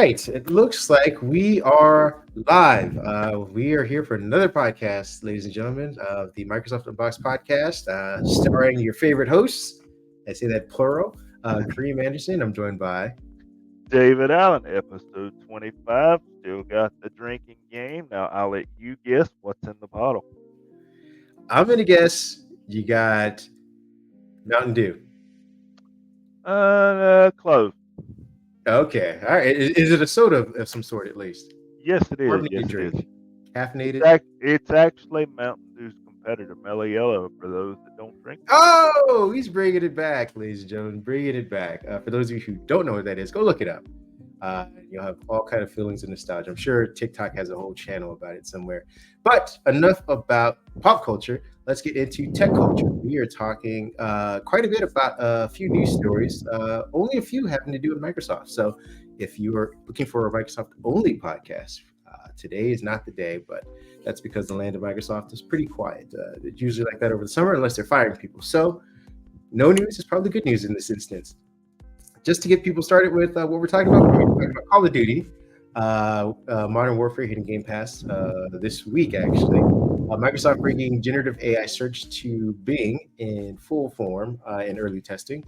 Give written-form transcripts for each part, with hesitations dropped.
right. It looks like we are live. We are here for another podcast, ladies and gentlemen, of the Microsoft Unboxed podcast, starring your favorite hosts. I say that plural. Kareem Anderson. I'm joined by. David Allen, episode 25. Still got the drinking game. Now I'll let you guess what's in the bottle. I'm going to guess you got Mountain Dew. Close. Okay. All right. Is it a soda of some sort at least? Yes, it is. Carbonated Yes, it is. drink. Caffeinated. It's actually Mountain Dew's competitor, Mellow Yellow, for those that don't drink. Oh, he's bringing it back, ladies and gentlemen. Bringing it back. For those of you who don't know what that is, go look it up. You'll have all kind of feelings of nostalgia. I'm sure TikTok has a whole channel about it somewhere. But enough about pop culture. Let's get into tech culture. We are talking quite a bit about a few news stories. Only a few having to do with Microsoft. So if you are looking for a Microsoft-only podcast, today is not the day, but that's because the land of Microsoft is pretty quiet. It's usually like that over the summer unless they're firing people. So no news is probably good news in this instance. Just to get people started with what we're talking about, Call of Duty, Modern Warfare hitting Game Pass this week, actually. Microsoft bringing generative AI search to Bing in full form in early testing.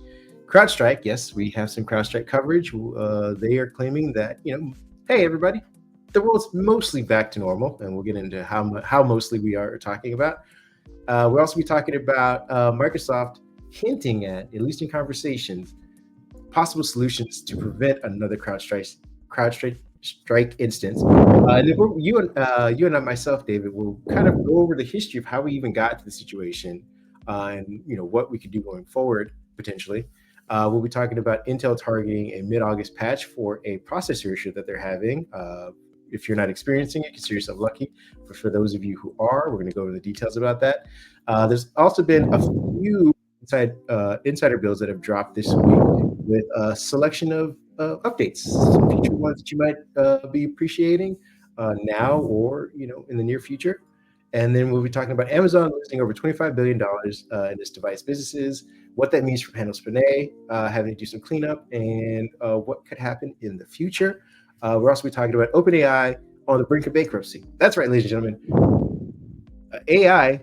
CrowdStrike, yes, we have some CrowdStrike coverage. They are claiming that, hey, everybody, the world's mostly back to normal, and we'll get into how mostly we are talking about. We'll also be talking about Microsoft hinting at least in conversations, possible solutions to prevent another CrowdStrike instance. And then you and I, myself, David, will kind of go over the history of how we even got to the situation, and what we could do going forward potentially. We'll be talking about Intel targeting a mid-August patch for a processor issue that they're having. If you're not experiencing it, consider yourself lucky. But for those of you who are, we're going to go over the details about that. There's also been a few insider bills that have dropped this week with a selection of updates, some future ones that you might be appreciating now or in the near future. And then we'll be talking about Amazon losing over $25 billion in its device businesses, what that means for Panos Panay, having to do some cleanup, and what could happen in the future. We're also be talking about OpenAI on the brink of bankruptcy. That's right, ladies and gentlemen. AI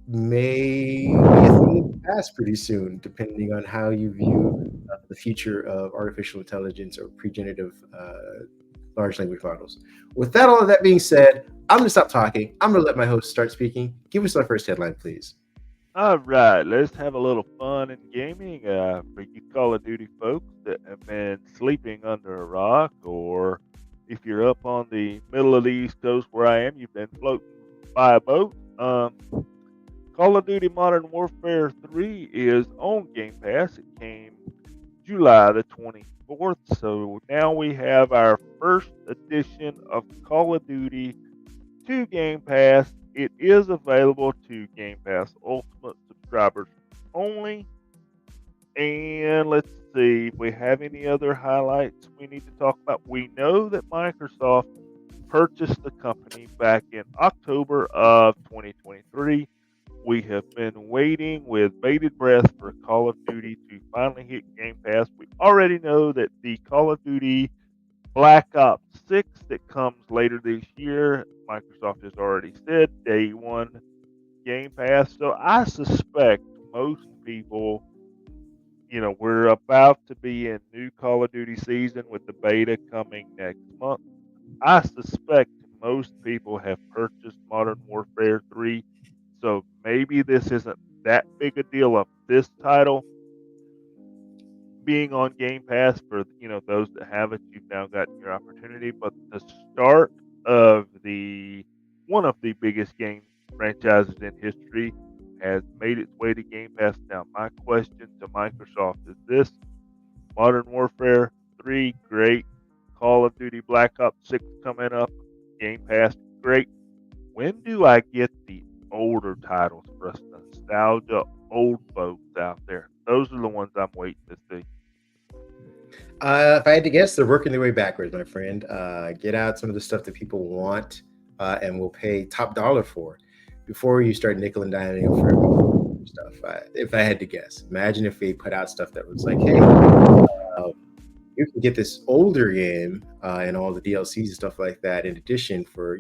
may be a thing of the past pretty soon, depending on how you view the future of artificial intelligence or pre-generative large language models. With all of that being said, I'm going to stop talking. I'm going to let my host start speaking. Give us our first headline, please. All right, let's have a little fun in gaming for you Call of Duty folks that have been sleeping under a rock, or if you're up on the middle of the East Coast where I am, you've been floating by a boat. Call of Duty Modern Warfare 3 is on Game Pass. It came July the 24th, so now we have our first edition of Call of Duty to Game Pass. It is available to Game Pass Ultimate subscribers only. And let's see if we have any other highlights we need to talk about. We know that Microsoft purchased the company back in October of 2023. We have been waiting with bated breath for Call of Duty to finally hit Game Pass. We already know that the Call of Duty Black Ops 6 that comes later this year, Microsoft has already said day one Game Pass. So I suspect most people, we're about to be in new Call of Duty season with the beta coming next month. I suspect most people have purchased Modern Warfare 3. So maybe this isn't that big a deal of this title being on Game Pass for those that have it. You've now got your opportunity, but the start of one of the biggest game franchises in history has made its way to Game Pass. Now, my question to Microsoft is this: Modern Warfare 3, great. Call of Duty Black Ops 6 coming up, Game Pass, great. When do I get the older titles for us nostalgia old folks out there? Those are the ones I'm waiting to see. If I had to guess, they're working their way backwards, my friend. Get out some of the stuff that people want and will pay top dollar for before you start nickel and diming for stuff. If I had to guess, imagine if they put out stuff that was like, hey, you can get this older game and all the DLCs and stuff like that in addition for,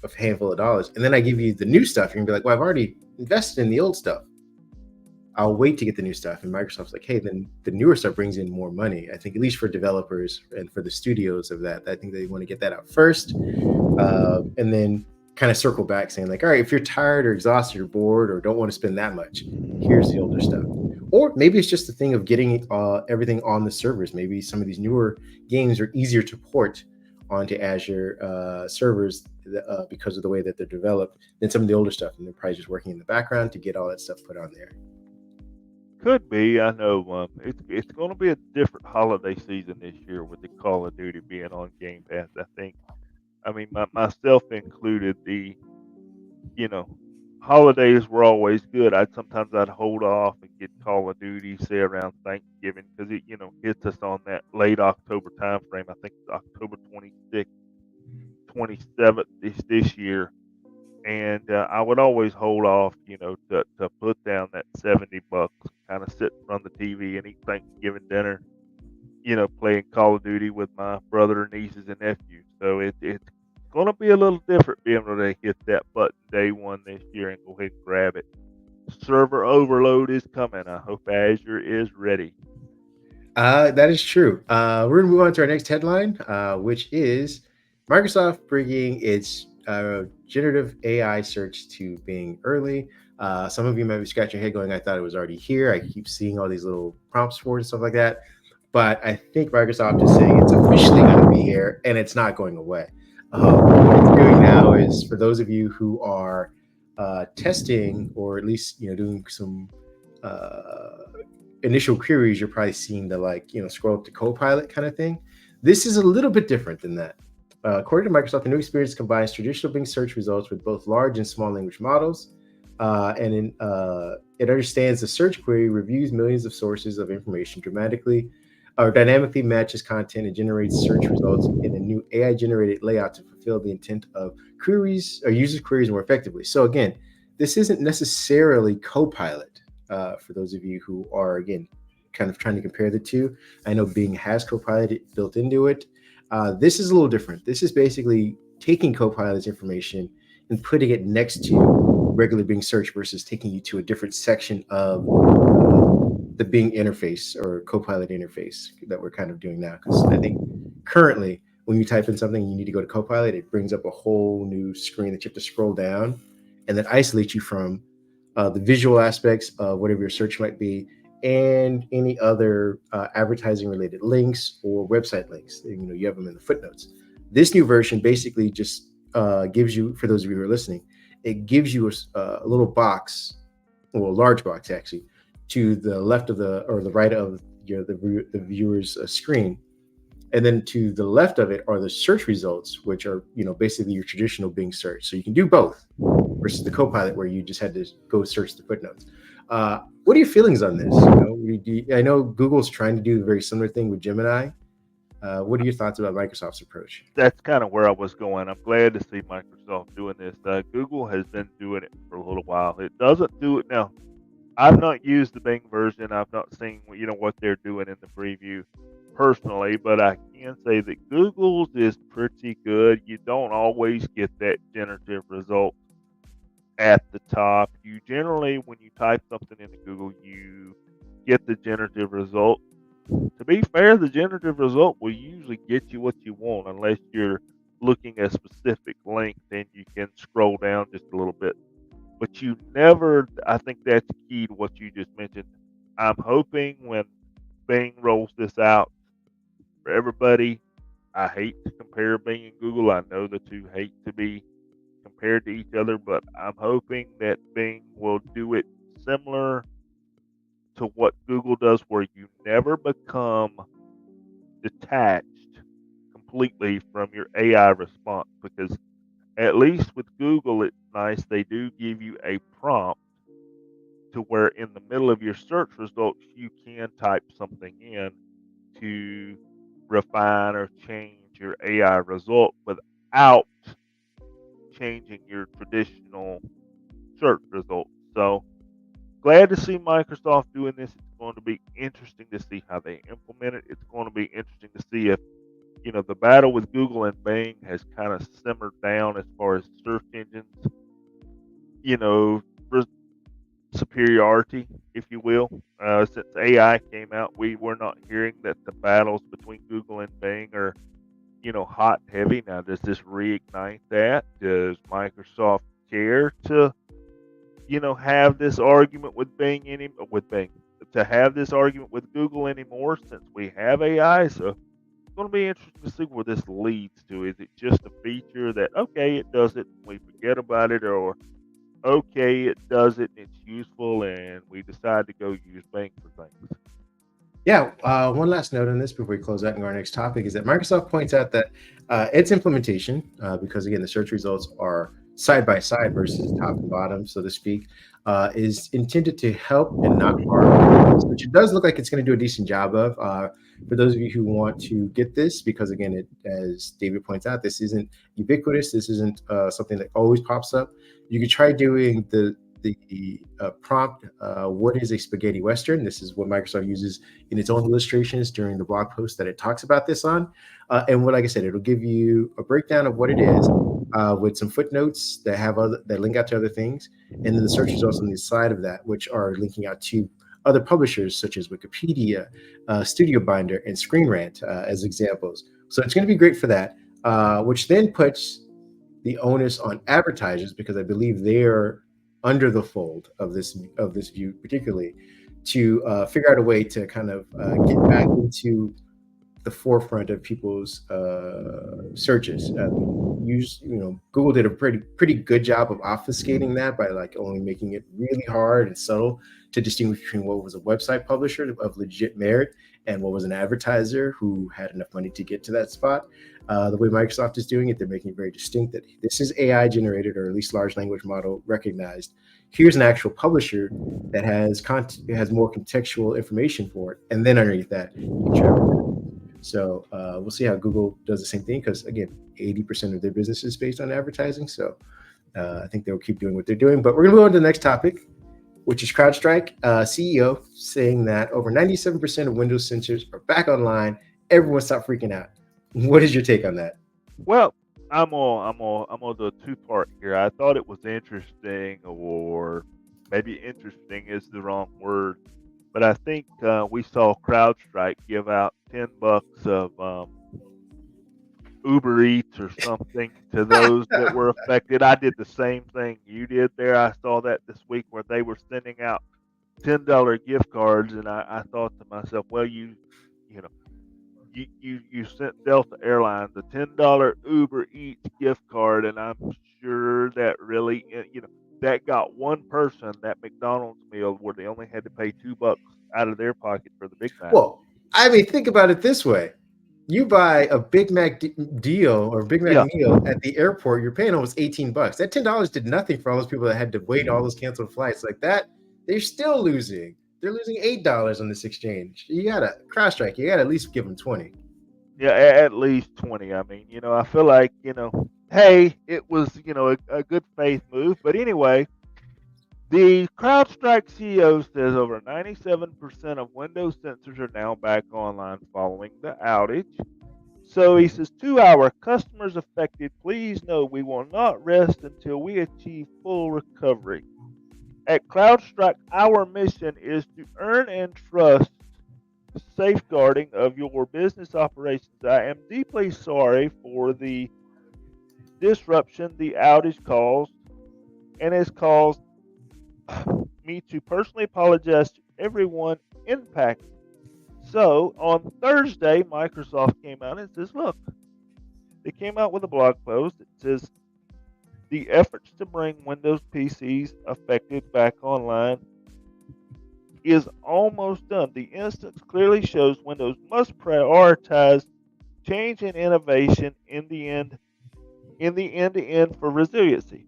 a handful of dollars. And then I give you the new stuff. You're gonna be like, well, I've already invested in the old stuff. I'll wait to get the new stuff. And Microsoft's like, hey, then the newer stuff brings in more money. I think at least for developers and for the studios of that, I think they want to get that out first. And then kind of circle back saying like, all right, if you're tired or exhausted or bored or don't want to spend that much, here's the older stuff. Or maybe it's just the thing of getting everything on the servers. Maybe some of these newer games are easier to port onto Azure servers because of the way that they're developed than some of the older stuff. And they're probably just working in the background to get all that stuff put on there. Could be. I know it's going to be a different holiday season this year with the Call of Duty being on Game Pass. I think. I mean, myself included. You know, holidays were always good. I'd hold off and get Call of Duty say around Thanksgiving because it hits us on that late October time frame. I think it's October 26th, 27th this year. And I would always hold off, to put down that $70, kind of sit in front of the TV and eat Thanksgiving dinner, playing Call of Duty with my brother, nieces, and nephews. So it's going to be a little different being able to hit that button day one this year and go ahead and grab it. Server overload is coming. I hope Azure is ready. That is true. We're going to move on to our next headline, which is Microsoft bringing its generative AI search to Bing early. Some of you might be scratching your head going, I thought it was already here. I keep seeing all these little prompts for it and stuff like that. But I think Microsoft is saying it's officially going to be here and it's not going away. What it's doing now is for those of you who are testing or at least doing some initial queries, you're probably seeing the scroll up to Copilot kind of thing. This is a little bit different than that. According to Microsoft, the new experience combines traditional Bing search results with both large and small language models. It understands the search query, reviews millions of sources of information dynamically matches content and generates search results in a new AI-generated layout to fulfill the intent of queries or user queries more effectively. So again, this isn't necessarily Copilot. For those of you who are, again, kind of trying to compare the two. I know Bing has Copilot built into it. This is a little different. This is basically taking Copilot's information and putting it next to regular Bing search versus taking you to a different section of the Bing interface or Copilot interface that we're kind of doing now. Because I think currently when you type in something and you need to go to Copilot, it brings up a whole new screen that you have to scroll down and then isolates you from the visual aspects of whatever your search might be, and any other advertising related links or website links. You have them in the footnotes. This new version basically just gives you, for those of you who are listening, it gives you a little box, or a large box actually, to the left of the right of the viewer's screen. And then to the left of it are the search results, which are basically your traditional Bing search. So you can do both versus the Copilot where you just had to go search the footnotes. What are your feelings on this? I know Google's trying to do a very similar thing with Gemini. What are your thoughts about Microsoft's approach? That's kind of where I was going. I'm glad to see Microsoft doing this. Google has been doing it for a little while. It doesn't do it now. I've not used the Bing version. I've not seen what they're doing in the preview personally, but I can say that Google's is pretty good. You don't always get that generative result at the top. You generally, when you type something into Google, you get the generative result. To be fair, the generative result will usually get you what you want unless you're looking at a specific link, then you can scroll down just a little bit. But you never, I think that's key to what you just mentioned. I'm hoping when Bing rolls this out for everybody, I hate to compare Bing and Google. I know the two hate to be compared to each other, but I'm hoping that Bing will do it similar to what Google does, where you never become detached completely from your AI response. Because at least with Google, it's nice. They do give you a prompt to where in the middle of your search results, you can type something in to refine or change your AI result without changing your traditional search results. So glad to see Microsoft doing this. It's going to be interesting to see how they implement it. It's going to be interesting to see if the battle with Google and Bing has kind of simmered down as far as search engines, you know, superiority, if you will. Since AI came out, we were not hearing that the battles between Google and Bing are, hot and heavy. Now, does this reignite that? Does Microsoft care to, have this argument with Bing to have this argument with Google anymore since we have AI? So it's going to be interesting to see where this leads to. Is it just a feature that okay, it does it, we forget about it, or okay, it does it, it's useful, and we decide to go use Bing for things. Yeah, one last note on this before we close out and go our next topic is that Microsoft points out that its implementation, because again, the search results are side by side versus top and bottom, so to speak, is intended to help and not harm, which it does look like it's going to do a decent job of. For those of you who want to get this, because again, as David points out, this isn't ubiquitous. This isn't something that always pops up. You could try doing the prompt, what is a spaghetti western? This is what Microsoft uses in its own illustrations during the blog post that it talks about this on. And what, like I said, it'll give you a breakdown of what it is with some footnotes that link out to other things, and then the search results on the side of that, which are linking out to other publishers such as Wikipedia, Studio Binder, and Screen Rant as examples. So it's going to be great for that, which then puts the onus on advertisers, because I believe they're under the fold of this view, particularly to figure out a way to kind of get back into the forefront of people's searches. Google did a pretty good job of obfuscating that by like only making it really hard and subtle to distinguish between what was a website publisher of legit merit and what was an advertiser who had enough money to get to that spot. The way Microsoft is doing it, they're making it very distinct that this is AI generated, or at least large language model recognized. Here's an actual publisher that has more contextual information for it, and then underneath that, you can track. So we'll see how Google does the same thing, because again, 80% of their business is based on advertising. So I think they'll keep doing what they're doing. But we're going to move on to the next topic, which is CrowdStrike CEO saying that over 97% of Windows sensors are back online. Everyone stop freaking out. What is your take on that? Well, I'm gonna do a two-part here. I thought it was interesting, or maybe interesting is the wrong word, but I think we saw CrowdStrike give out $10 of Uber Eats or something to those that were affected. I did the same thing you did there. I saw that this week where they were sending out $10 gift cards, and I thought to myself, well, you know, you sent Delta Airlines a $10 Uber Eats gift card, and I'm sure that really, that got one person that McDonald's meal where they only had to pay $2 out of their pocket for the Big Mac. Well, I mean, think about it this way. You buy a Big Mac deal or Big Mac Yeah, meal at the airport, you're paying almost $18. That $10 did nothing for all those people that had to wait all those canceled flights like that. They're still losing. They're losing $8 on this exchange. You gotta CrowdStrike. You gotta at least give them 20. yeah, at least 20. I mean, I feel like, hey, it was, a good faith move. But anyway, the CrowdStrike CEO says over 97% of Windows sensors are now back online following the outage. So he says, to our customers affected, please know we will not rest until we achieve full recovery. At CrowdStrike, our mission is to earn and trust safeguarding of your business operations. I am deeply sorry for the disruption the outage caused, and has caused me to personally apologize to everyone impacted. So on Thursday, Microsoft came out and says, look, they came out with a blog post that says the efforts to bring Windows PCs affected back online is almost done. The instance clearly shows Windows must prioritize change and innovation in the end for resiliency.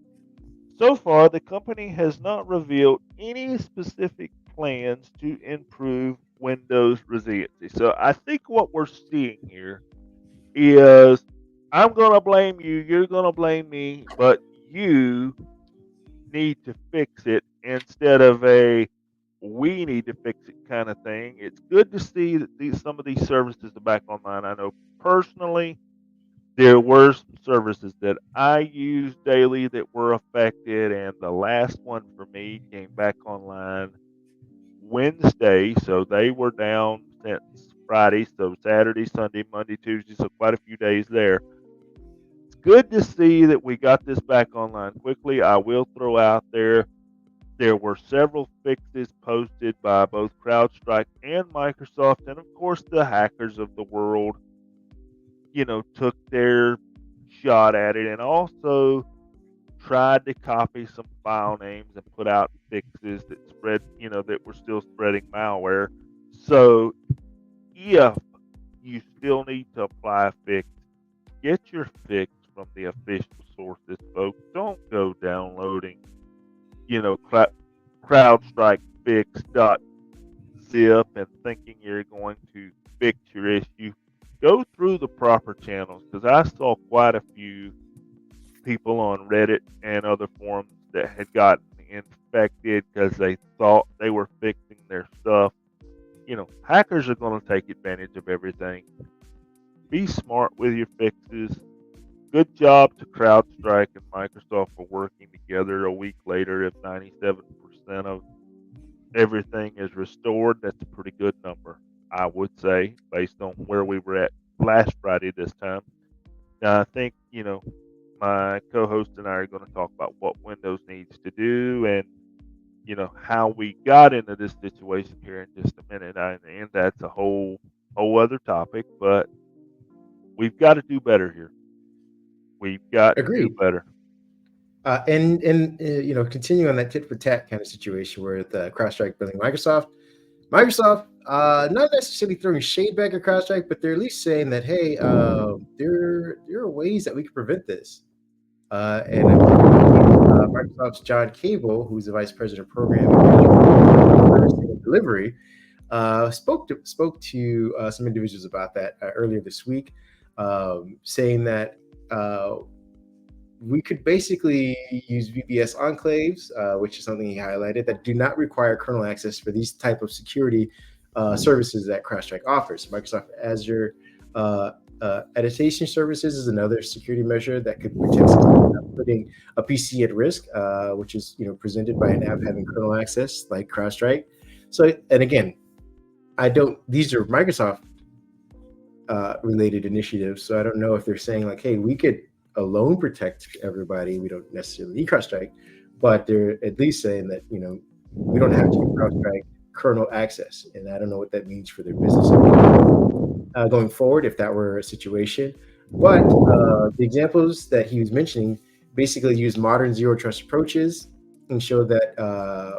So far, the company has not revealed any specific plans to improve Windows resiliency. So I think what we're seeing here is I'm going to blame you, you're going to blame me, but you need to fix it instead of a we need to fix it kind of thing. It's good to see that some of these services are back online. I know personally there were some services that I use daily that were affected, and the last one for me came back online Wednesday, so they were down since Friday, so Saturday, Sunday, Monday, Tuesday, so quite a few days there. It's good to see that we got this back online quickly. I will throw out there were several fixes posted by both CrowdStrike and Microsoft, and of course the hackers of the world, took their shot at it and also tried to copy some file names and put out fixes that that were still spreading malware. So if you still need to apply a fix, get your fix from the official sources, folks. Don't go downloading, CrowdStrike fix.zip and thinking you're going to fix your issue. Go through the proper channels, because I saw quite a few people on Reddit and other forums that had gotten infected because they thought they were fixing their stuff. Hackers are going to take advantage of everything. Be smart with your fixes. Good job to CrowdStrike and Microsoft for working together a week later. If 97% of everything is restored, that's a pretty good number, I would say, based on where we were at last Friday this time. Now, I think, my co-host and I are going to talk about what Windows needs to do and, how we got into this situation here in just a minute. And that's a whole other topic, but we've got to do better here. We've got to do Agreed. better. And continue on that tit for tat kind of situation where the CrowdStrike billing Microsoft, not necessarily throwing shade back at CrowdStrike, but they're at least saying that, hey, there are ways that we can prevent this. And I believe Microsoft's John Cable, who's the vice president of programming and delivery, spoke to some individuals about that earlier this week, saying that we could basically use VPS enclaves, which is something he highlighted, that do not require kernel access for these type of security services that CrowdStrike offers. Microsoft Azure annotation services is another security measure that could protect putting a PC at risk, which is presented by an app having kernel access like CrowdStrike. So, and again, these are Microsoft related initiatives, so I don't know if they're saying like, hey, we could alone protect everybody. We don't necessarily need CrowdStrike, but they're at least saying that we don't have to give CrowdStrike kernel access, and I don't know what that means for their business going forward if that were a situation. But the examples that he was mentioning basically use modern zero trust approaches and show that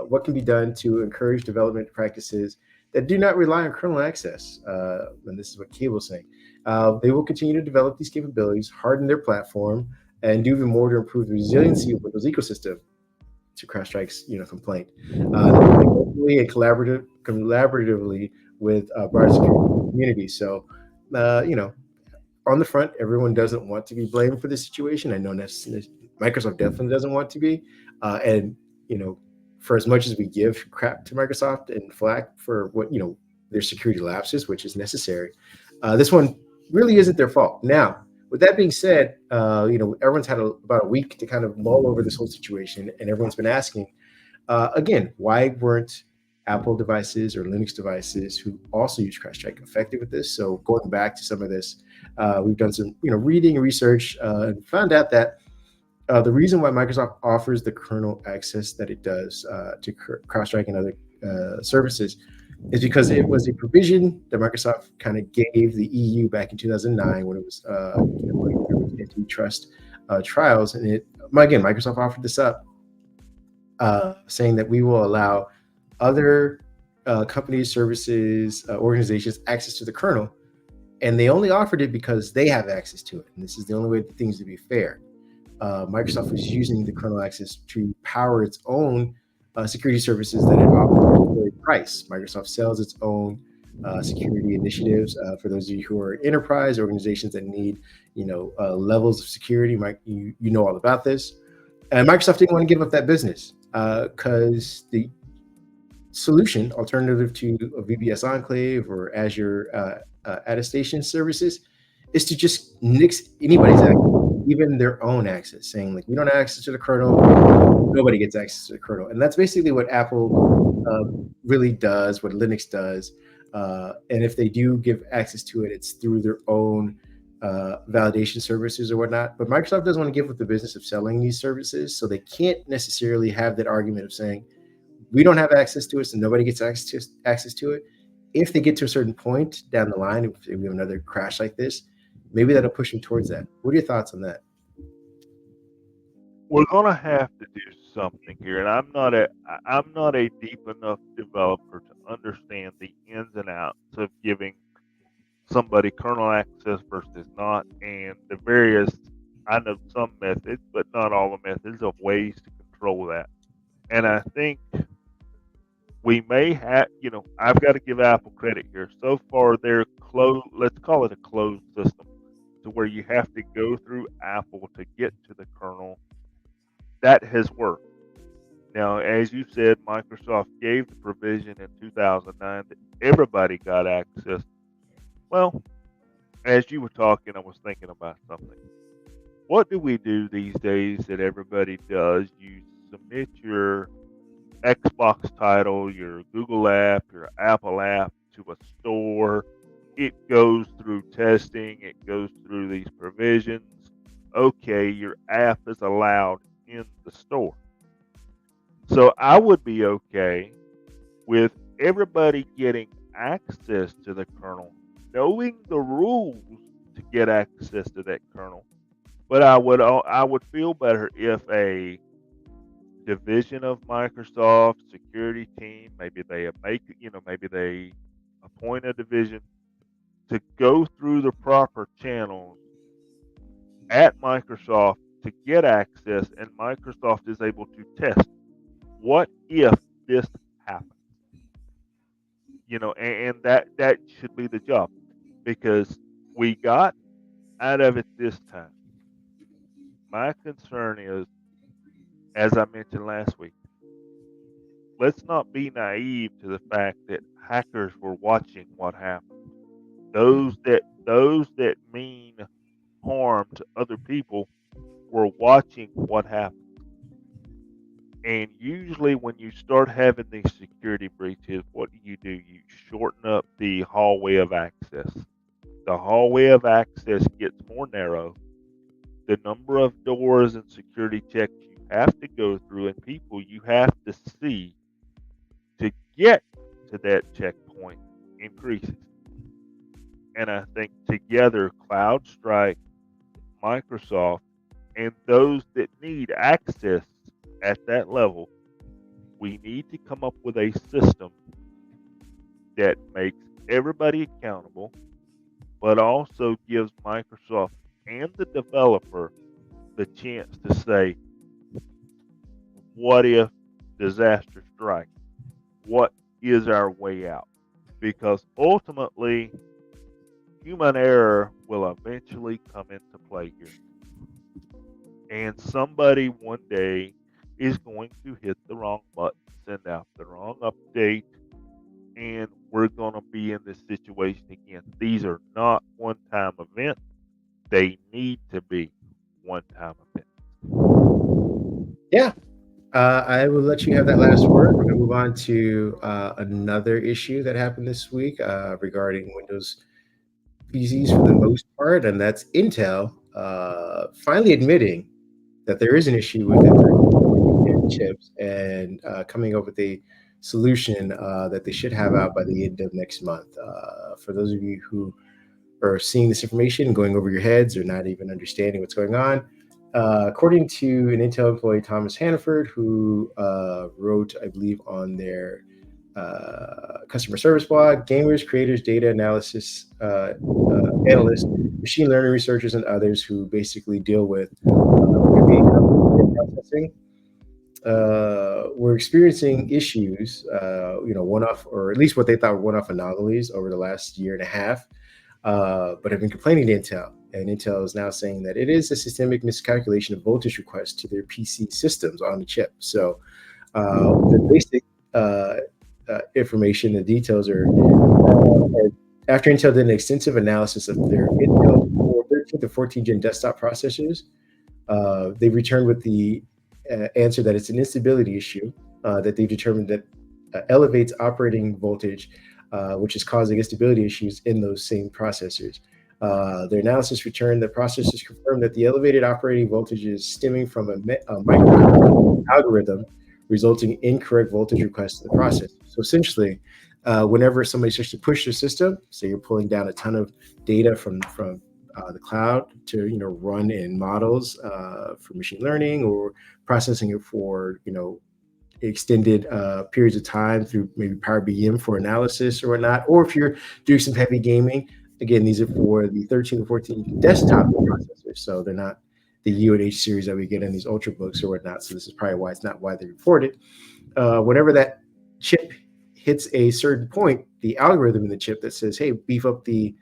what can be done to encourage development practices that do not rely on kernel access. And this is what Cable's saying. They will continue to develop these capabilities, harden their platform, and do even more to improve the resiliency of Windows ecosystem. To CrowdStrike's complaint, locally and collaboratively with broader security community. So, on the front, everyone doesn't want to be blamed for this situation. I know Microsoft definitely doesn't want to be, and for as much as we give crap to Microsoft and flack for what their security lapses, which is necessary, this one really isn't their fault. Now, with that being said, everyone's had about a week to kind of mull over this whole situation, and everyone's been asking, again, why weren't Apple devices or Linux devices who also use CrowdStrike effective with this? So going back to some of this, we've done some reading and research and found out that the reason why Microsoft offers the kernel access that it does to CrowdStrike and other services is because it was a provision that Microsoft kind of gave the EU back in 2009 when it was going through antitrust trials. And Microsoft offered this up, saying that we will allow other companies, services, organizations access to the kernel. And they only offered it because they have access to it. And this is the only way for things to be fair. Microsoft was using the kernel access to power its own security services that it offers at a price. Microsoft sells its own security initiatives. For those of you who are enterprise organizations that need, levels of security, you know all about this. And Microsoft didn't want to give up that business because solution, alternative to a VBS Enclave or Azure attestation services, is to just nix anybody's access, even their own access, saying like we don't have access to the kernel, nobody gets access to the kernel, and that's basically what Apple really does, what Linux does. And if they do give access to it, it's through their own validation services or whatnot. But Microsoft doesn't want to give up the business of selling these services, so they can't necessarily have that argument of saying we don't have access to it, so nobody gets access to it. If they get to a certain point down the line, if we have another crash like this, maybe that'll push them towards that. What are your thoughts on that? We're gonna have to do something here, and I'm not a deep enough developer to understand the ins and outs of giving somebody kernel access versus not, and the various, I know some methods, but not all the methods of ways to control that. And I think we may have, I've got to give Apple credit here. So far, they're closed. Let's call it a closed system, to where you have to go through Apple to get to the kernel. That has worked. Now, as you said, Microsoft gave the provision in 2009 that everybody got access. Well, as you were talking, I was thinking about something. What do we do these days that everybody does? You submit your Xbox title, your Google app, your Apple app to a store. It goes through testing, it goes through these provisions. Okay, your app is allowed in the store. So I would be okay with everybody getting access to the kernel, knowing the rules to get access to that kernel. But I would feel better if a division of Microsoft security team, maybe they appoint a division to go through the proper channels at Microsoft to get access, and Microsoft is able to test what if this happens. And that should be the job, because we got out of it this time. My concern is, as I mentioned last week, let's not be naive to the fact that hackers were watching what happened. Those that mean harm to other people were watching what happened. And usually when you start having these security breaches, what do? You shorten up the hallway of access. The hallway of access gets more narrow. The number of doors and security checks you have to go through and people you have to see to get to that checkpoint increases. And I think together, CloudStrike, Microsoft, and those that need access at that level, we need to come up with a system that makes everybody accountable, but also gives Microsoft and the developer the chance to say, what if disaster strikes? What is our way out? Because ultimately, human error will eventually come into play here. And somebody one day is going to hit the wrong button, send out the wrong update, and we're going to be in this situation again. These are not one-time events. They need to be one-time events. Yeah, I will let you have that last word. We're going to move on to another issue that happened this week regarding Windows PCs for the most part, and that's Intel finally admitting that there is an issue with their chips and coming up with a solution that they should have out by the end of next month. For those of you who are seeing this information and going over your heads or not even understanding what's going on, according to an Intel employee, Thomas Hannaford, who wrote, I believe, on their customer service blog, gamers, creators, data analysis analysts, machine learning researchers, and others who basically deal with processing, we're experiencing issues, one-off, or at least what they thought were one-off anomalies over the last year and a half, but have been complaining to Intel. And Intel is now saying that it is a systemic miscalculation of voltage requests to their PC systems on the chip. So the basic information. The details are after Intel did an extensive analysis of their Intel 13 to 14 gen desktop processors. They returned with the answer that it's an instability issue that they've determined that elevates operating voltage, which is causing instability issues in those same processors. Their analysis returned that processors confirmed that the elevated operating voltage is stemming from a microcontroller algorithm, resulting in incorrect voltage requests to the processor. So essentially, whenever somebody starts to push your system, say you're pulling down a ton of data from the cloud to run in models for machine learning, or processing it for extended periods of time through maybe Power BM for analysis or whatnot, or if you're doing some heavy gaming. Again, these are for the 13 to 14 desktop processors, so they're not the UNH series that we get in these ultrabooks or whatnot. So this is probably why it's not widely reported. Whenever that chip hits a certain point, the algorithm in the chip that says, "Hey, beef up the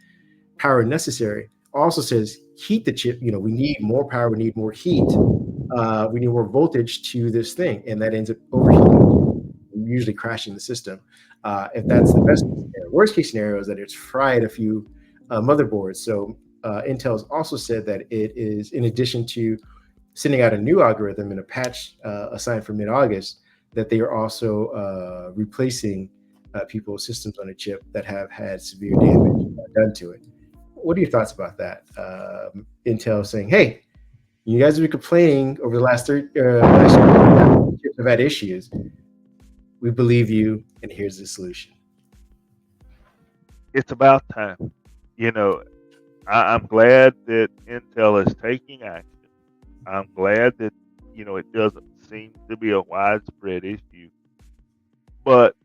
power necessary," also says, "Heat the chip. We need more power. We need more heat. We need more voltage to this thing," and that ends up overheating, usually crashing the system. If that's the best case scenario. Worst case scenario is that it's fried a few motherboards. So Intel has also said that it is, in addition to sending out a new algorithm in a patch assigned for mid-August, that they are also replacing people's systems on a chip that have had severe damage done to it. What are your thoughts about that? Intel saying, "Hey, you guys have been complaining over the last year chips have had issues. We believe you, and here's the solution." It's about time. I'm glad that Intel is taking action. I'm glad that it doesn't seem to be a widespread issue. But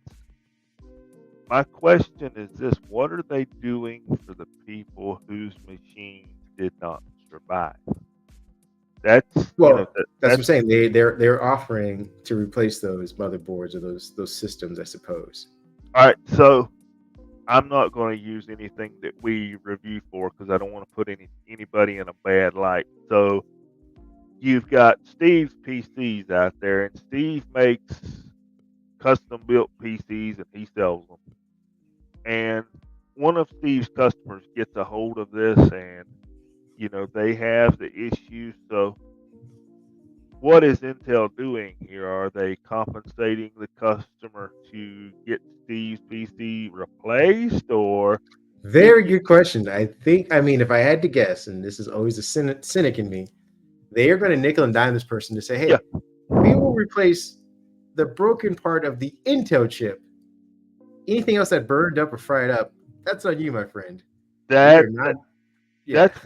my question is this: what are they doing for the people whose machines did not survive? That's Well, that's what I'm that's saying. They're offering to replace those motherboards or those systems, I suppose. all right. So I'm not going to use anything that we review for because I don't want to put anybody in a bad light. So you've got Steve's PCs out there, and Steve makes custom built PCs and he sells them. And one of Steve's customers gets a hold of this, and they have the issue. So what is Intel doing here? Are they compensating the customer to get Steve's PC replaced, or Very good question. I mean, if I had to guess, and this is always a cynic in me, they are going to nickel and dime this person to say, yeah, "Hey, we will replace the broken part of the Intel chip. Anything else that burned up or fried up, that's on you, my friend. We that, are not." Yeah, that's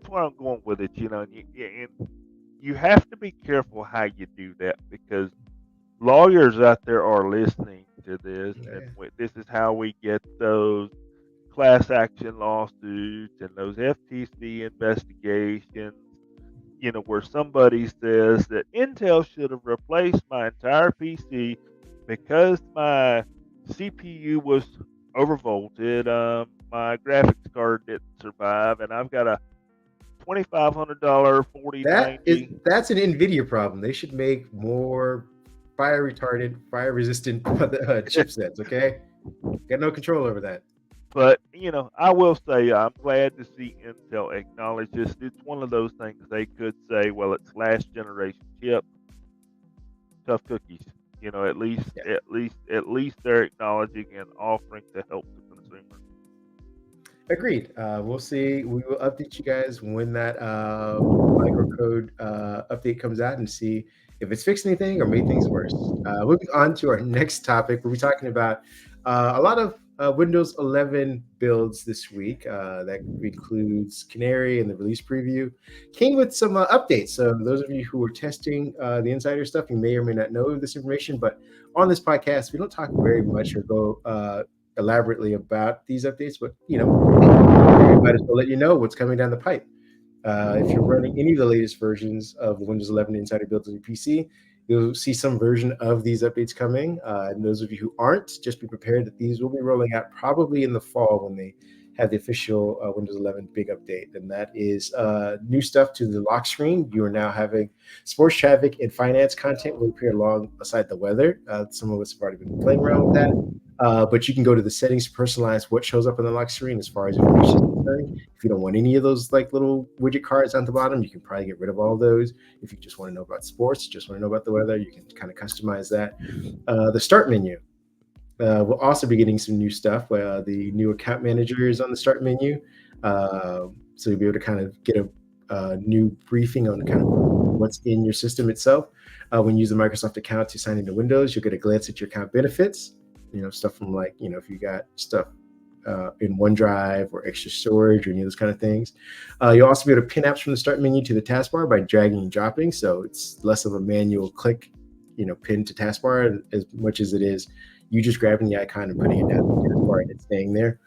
where I'm going with it. And you have to be careful how you do that because lawyers out there are listening to this, and yeah. this is how we get those class action lawsuits and those FTC investigations. Where somebody says that Intel should have replaced my entire PC because my CPU was overvolted, my graphics card didn't survive, and I've got a $2,500 4090. That's an NVIDIA problem. They should make more fire retardant, fire resistant chipsets. Okay, got no control over that. But I will say I'm glad to see Intel acknowledge this. It's one of those things they could say, well, it's last generation chip, tough cookies. At least Yeah. at least they're acknowledging and offering to help the consumer. Agreed. We'll see. We will update you guys when that microcode update comes out and see if it's fixed anything or made things worse. Moving on to our next topic, we'll be talking about a lot of Windows 11 builds this week. That includes Canary and the release preview. Came with some updates. So those of you who are testing the insider stuff, you may or may not know this information, but on this podcast, we don't talk very much or go elaborately about these updates, but we might as well let you know what's coming down the pipe. If you're running any of the latest versions of the Windows 11 Insider builds on your PC, you'll see some version of these updates coming. And those of you who aren't, just be prepared that these will be rolling out probably in the fall when they have the official Windows 11 big update, and that is new stuff to the lock screen. You are now having sports, traffic, and finance content will appear alongside the weather. Some of us have already been playing around with that. But you can go to the settings to personalize what shows up on the lock screen as far as information is concerned. If you don't want any of those like little widget cards on the bottom, you can probably get rid of all of those. If you just want to know about sports, just want to know about the weather, you can kind of customize that. The start menu. We'll also be getting some new stuff. The new account manager is on the start menu. So you'll be able to kind of get a new briefing on kind of what's in your system itself. When you use the Microsoft account to sign into Windows, you'll get a glance at your account benefits. Stuff from like, if you got stuff in OneDrive or extra storage or any of those kind of things. You'll also be able to pin apps from the start menu to the taskbar by dragging and dropping. So it's less of a manual click, pin to taskbar as much as it is you just grabbing the icon and putting it down the taskbar and it's staying there.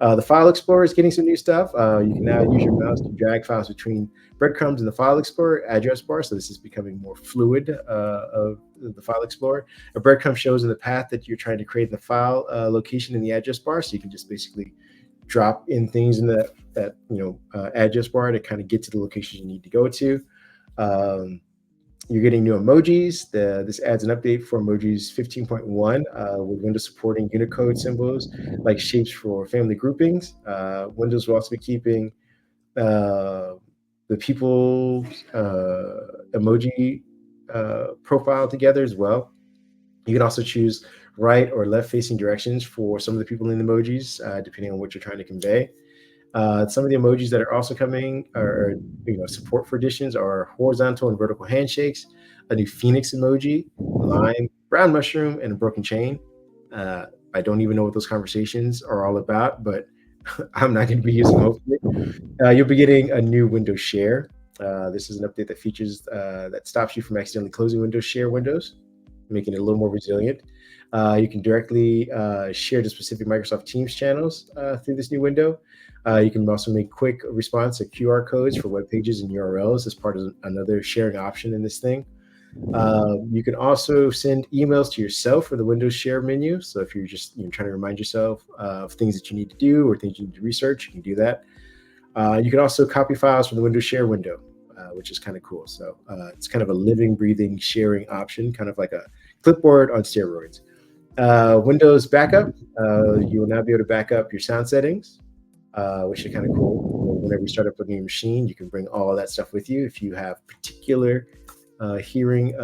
The File Explorer is getting some new stuff. You can now use your mouse to drag files between breadcrumbs in the File Explorer address bar. So this is becoming more fluid of the File Explorer. A breadcrumb shows in the path that you're trying to create in the file location in the address bar. So you can just basically drop in things in that address bar to kind of get to the location you need to go to. You're getting new emojis. This adds an update for emojis 15.1 with Windows supporting Unicode symbols like shapes for family groupings. Windows will also be keeping the people's emoji profile together as well. You can also choose right or left facing directions for some of the people in the emojis, depending on what you're trying to convey. Some of the emojis that are also coming, or support for additions, are horizontal and vertical handshakes, a new Phoenix emoji, lime, brown mushroom, and a broken chain. I don't even know what those conversations are all about, but I'm not going to be using them. Hopefully, you'll be getting a new Windows Share. This is an update that features that stops you from accidentally closing Windows Share windows, making it a little more resilient. You can directly share to specific Microsoft Teams channels through this new window. You can also make quick response to QR codes for web pages and URLs as part of another sharing option in this thing. You can also send emails to yourself for the Windows Share menu. So if you're just trying to remind yourself of things that you need to do or things you need to research, you can do that. You can also copy files from the Windows Share window, which is kind of cool. So it's kind of a living, breathing sharing option, kind of like a clipboard on steroids. Windows backup, you will now be able to back up your sound settings, which is kind of cool. Whenever you start up a new machine, you can bring all of that stuff with you. If you have particular hearing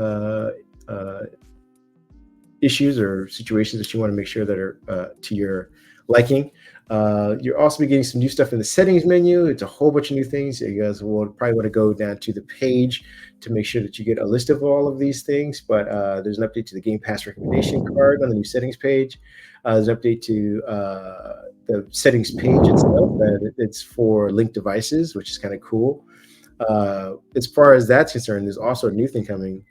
issues or situations that you want to make sure that are to your liking. You're also getting some new stuff in the settings menu. It's a whole bunch of new things. You guys will probably want to go down to the page to make sure that you get a list of all of these things. But there's an update to the Game Pass recommendation card on the new settings page. There's an update to the settings page itself. It's for linked devices, which is kind of cool. As far as that's concerned, there's also a new thing coming,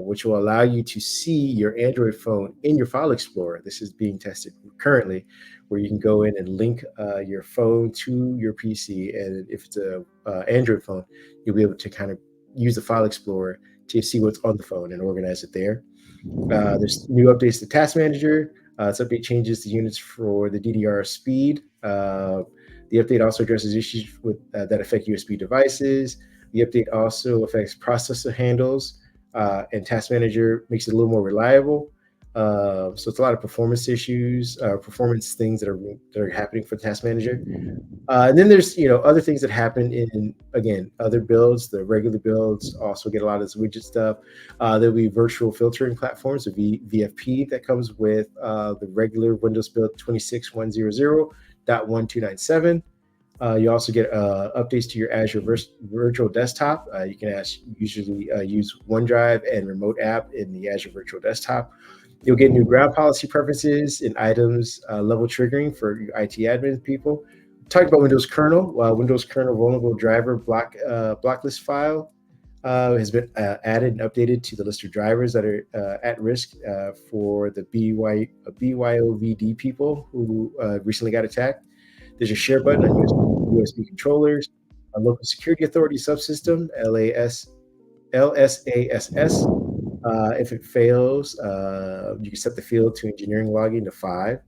which will allow you to see your Android phone in your File Explorer. This is being tested currently, where you can go in and link your phone to your PC. And if it's a Android phone, you'll be able to kind of use the File Explorer to see what's on the phone and organize it there. There's new updates to Task Manager. This update changes the units for the DDR speed. The update also addresses issues that affect USB devices. The update also affects processor handles, and Task Manager makes it a little more reliable. So it's a lot of performance issues, performance things that are happening for Task Manager. And then there's other things that happen in, again, other builds. The regular builds also get a lot of this widget stuff. There'll be virtual filtering platforms, so VFP, that comes with the regular Windows build 26100.1297. You also get updates to your Azure Virtual Desktop. You can usually use OneDrive and Remote App in the Azure Virtual Desktop. You'll get new ground policy preferences and items level triggering for your IT admin people. Talking about Windows kernel, Windows kernel vulnerable driver blocklist file has been added and updated to the list of drivers that are at risk for the BYOVD people who recently got attacked. There's a share button on USB controllers, a local security authority subsystem, LSASS. If it fails, you can set the field to engineering logging to 5.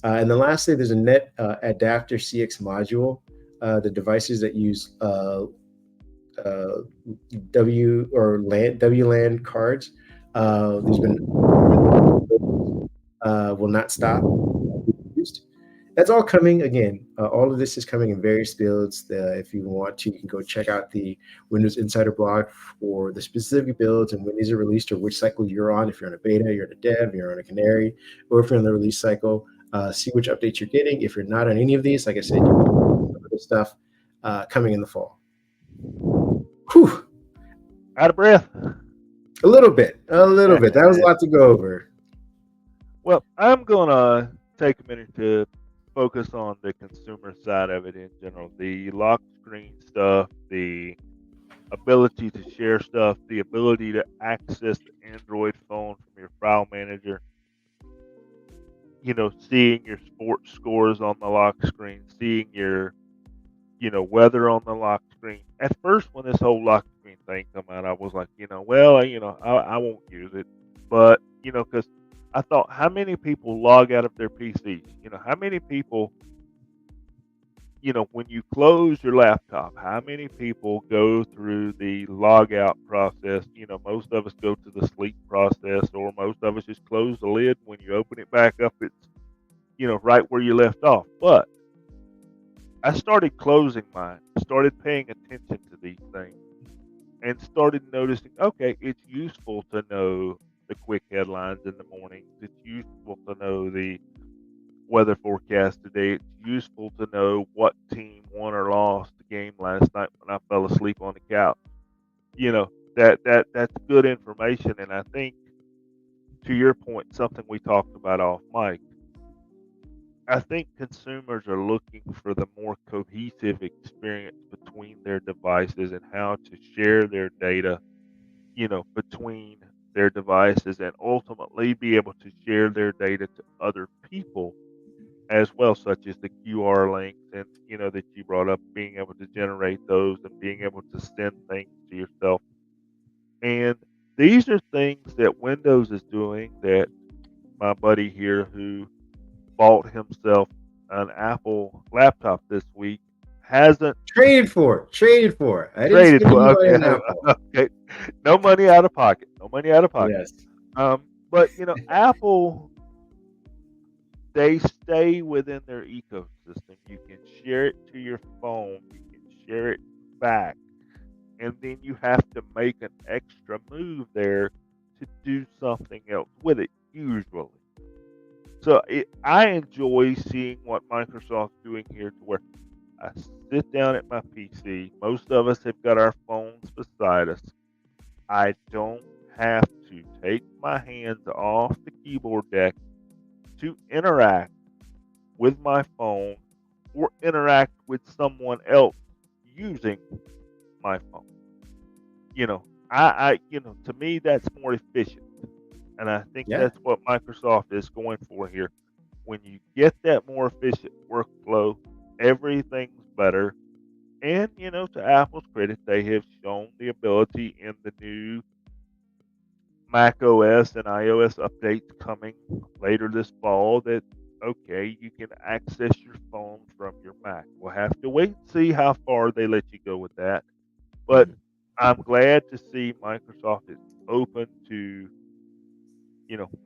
And then lastly, there's a net adapter CX module. The devices that use uh, WLAN cards. There's been will not stop being used. That's all coming again. All of this is coming in various builds. If you want to, you can go check out the Windows Insider blog for the specific builds and when these are released or which cycle you're on. If you're on a beta, you're on a dev, you're on a canary, or if you're on the release cycle, see which updates you're getting. If you're not on any of these, like I said, you can some of the stuff coming in the fall. Whew. Out of breath. A little bit. That was a lot to go over. Well, I'm gonna take a minute to focus on the consumer side of it in general. The lock screen stuff, the ability to share stuff, the ability to access the Android phone from your file manager. Seeing your sports scores on the lock screen, seeing your weather on the lock screen. At first, when this whole lock screen thing come out, I was like, I won't use it. But, because I thought, how many people log out of their PCs? How many people, when you close your laptop, how many people go through the log out process? Most of us go to the sleep process, or most of us just close the lid. When you open it back up, it's, right where you left off. But I started closing mine, started paying attention to these things, and started noticing, okay, it's useful to know the quick headlines in the morning. It's useful to know the weather forecast today. It's useful to know what team won or lost the game last night when I fell asleep on the couch. That's good information, and I think, to your point, something we talked about off mic, I think consumers are looking for the more cohesive experience between their devices and how to share their data, between their devices, and ultimately be able to share their data to other people as well, such as the QR links and, that you brought up, being able to generate those and being able to send things to yourself. And these are things that Windows is doing that my buddy here who bought himself an Apple laptop this week hasn't Traded for. I didn't traded spend for. any money Okay, on Apple. okay, no money out of pocket. No money out of pocket. Yes. But Apple, they stay within their ecosystem. You can share it to your phone. You can share it back, and then you have to make an extra move there to do something else with it. Usually. So I enjoy seeing what Microsoft's doing here, to where I sit down at my PC. Most of us have got our phones beside us. I don't have to take my hands off the keyboard deck to interact with my phone or interact with someone else using my phone. To me, that's more efficient. And I think Yeah. that's what Microsoft is going for here. When you get that more efficient workflow, everything's better. And, to Apple's credit, they have shown the ability in the new Mac OS and iOS updates coming later this fall that, okay, you can access your phone from your Mac. We'll have to wait and see how far they let you go with that. But I'm glad to see Microsoft is open to,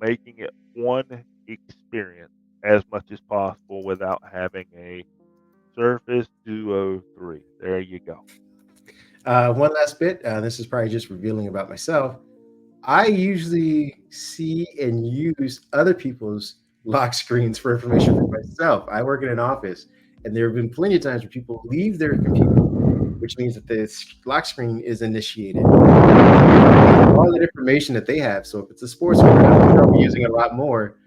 making it one experience as much as possible without having a Surface Duo 3. There you go. One last bit. This is probably just revealing about myself. I usually see and use other people's lock screens for information for myself. I work in an office, and there have been plenty of times where people leave their computer, which means that the lock screen is initiated. All that information that they have. So if it's a sports score, I'll be using it a lot more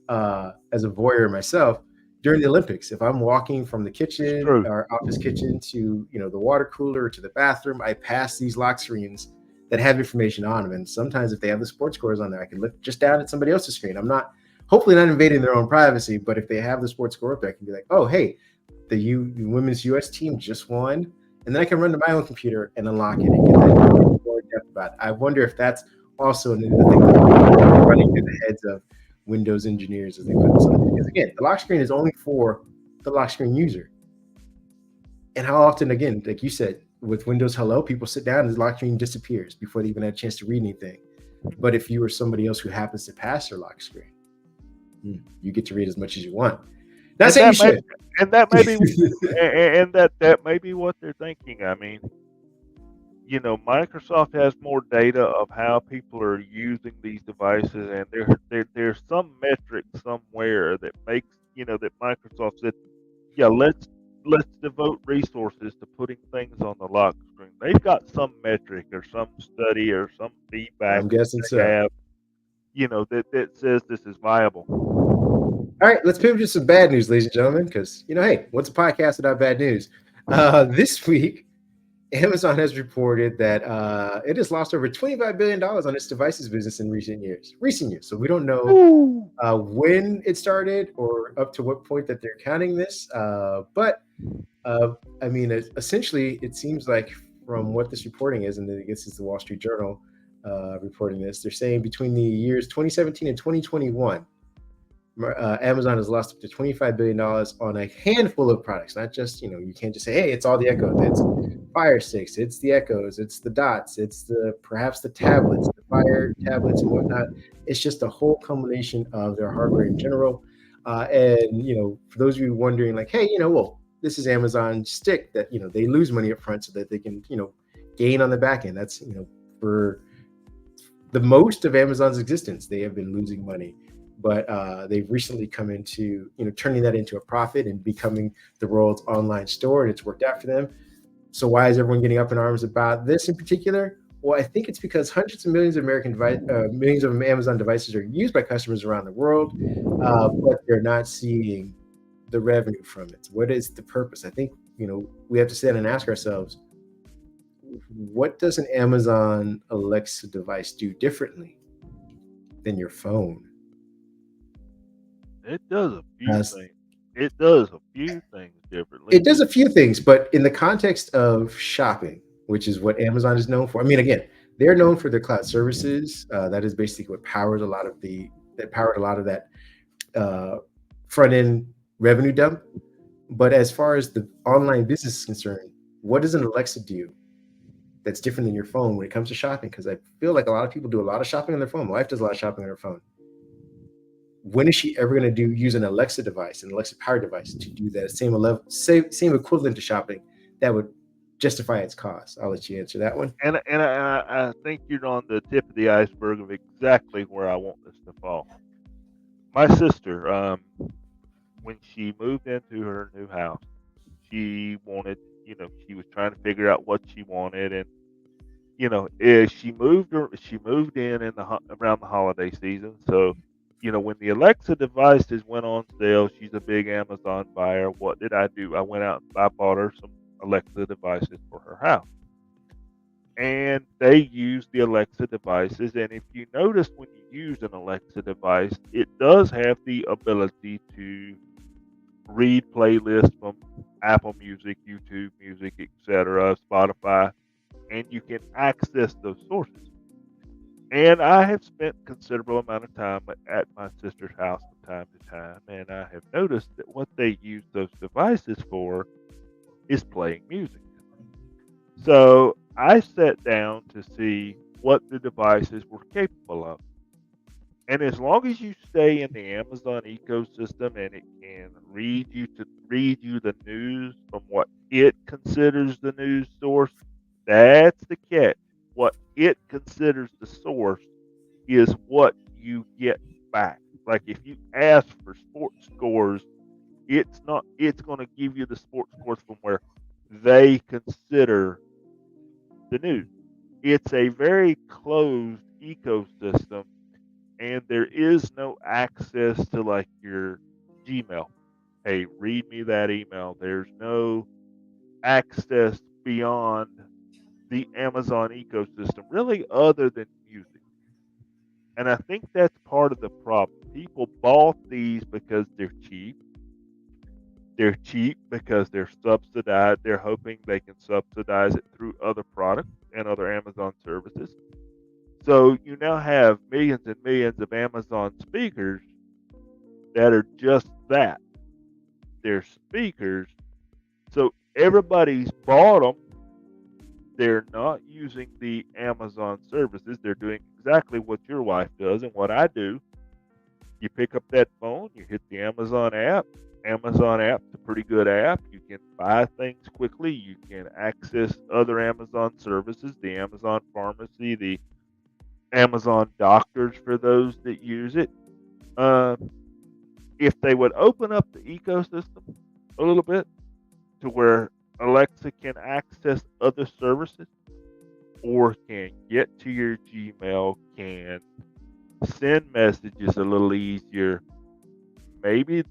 as a voyeur myself during the Olympics. If I'm walking from the kitchen True. or office kitchen to the water cooler to the bathroom, I pass these lock screens that have information on them. And sometimes if they have the sports scores on there, I can look just down at somebody else's screen. I'm not hopefully not invading their own privacy, but if they have the sports score up there, I can be like, oh hey, the women's US team just won. And then I can run to my own computer and unlock it and get that more in depth about it. I wonder if that's also a thing running through the heads of Windows engineers as they put this on. Because again, the lock screen is only for the lock screen user. And how often, again, like you said, with Windows Hello, people sit down and the lock screen disappears before they even had a chance to read anything. But if you are somebody else who happens to pass their lock screen, you get to read as much as you want. Not And saying you that may should. and that may be and that may be what they're thinking. I mean, Microsoft has more data of how people are using these devices, and there's some metric somewhere that makes that Microsoft said, yeah, let's devote resources to putting things on the lock screen. They've got some metric or some study or some feedback I'm that guessing they so. have, that says this is viable. All right, let's pivot to some bad news, ladies and gentlemen, because, hey, what's a podcast without bad news? This week, Amazon has reported that it has lost over $25 billion on its devices business in recent years. So we don't know Ooh. when it started or up to what point that they're counting this. But I mean, essentially, it seems like from what this reporting is, and I guess it's the Wall Street Journal reporting this, they're saying between the years 2017 and 2021, Amazon has lost up to $25 billion on a handful of products, not just, you can't just say, hey, it's all the Echo. It's Fire Sticks, it's the Echoes, it's the Dots, it's perhaps the tablets, the Fire tablets and whatnot. It's just a whole combination of their hardware in general. And, for those of you wondering, like, hey, well, this is Amazon stick that, they lose money up front so that they can, gain on the back end. That's, for the most of Amazon's existence, they have been losing money. But they've recently come into, turning that into a profit and becoming the world's online store, and it's worked out for them. So why is everyone getting up in arms about this in particular? Well, I think it's because hundreds of millions of millions of Amazon devices are used by customers around the world, but they're not seeing the revenue from it. What is the purpose? I think, we have to sit and ask ourselves, what does an Amazon Alexa device do differently than your phone? It does a few As things. It does a few things differently. It does a few things, but in the context of shopping, which is what Amazon is known for. I mean, again, they're known for their cloud services. That is basically what powers powered a lot of that front end revenue dump. But as far as the online business is concerned, what does an Alexa do that's different than your phone when it comes to shopping? Because I feel like a lot of people do a lot of shopping on their phone. My wife does a lot of shopping on her phone. When is she ever going to use an Alexa device, an Alexa powered device, to do that same equivalent to shopping that would justify its cost? I'll let you answer that one. And I think you're on the tip of the iceberg of exactly where I want this to fall. My sister, when she moved into her new house, she wanted, she was trying to figure out what she wanted, and she moved in around the holiday season. So, when the Alexa devices went on sale, she's a big Amazon buyer. What did I do? I went out and I bought her some Alexa devices for her house. And they use the Alexa devices. And if you notice, when you use an Alexa device, it does have the ability to read playlists from Apple Music, YouTube Music, etc., Spotify, and you can access those sources. And I have spent considerable amount of time at my sister's house from time to time, and I have noticed that what they use those devices for is playing music. So I sat down to see what the devices were capable of. And as long as you stay in the Amazon ecosystem and it can read you the news from what it considers the news source, that's the catch. What it considers the source is what you get back. Like if you ask for sports scores, it's going to give you the sports scores from where they consider the news. It's a very closed ecosystem, and there is no access to like your Gmail. Hey, read me that email. There's no access beyond the Amazon ecosystem, really, other than music. And I think that's part of the problem. People bought these because they're cheap. They're cheap because they're subsidized. They're hoping they can subsidize it through other products and other Amazon services. So you now have millions and millions of Amazon speakers, that are just that. They're speakers. So everybody's bought them. They're not using the Amazon services. They're doing exactly what your wife does and what I do. You pick up that phone, you hit the Amazon app. Amazon app's a pretty good app. You can buy things quickly. You can access other Amazon services, the Amazon pharmacy, the Amazon doctors for those that use it. Uh, if they would open up the ecosystem a little bit to where Alexa can access other services or can get to your Gmail, can send messages a little easier, maybe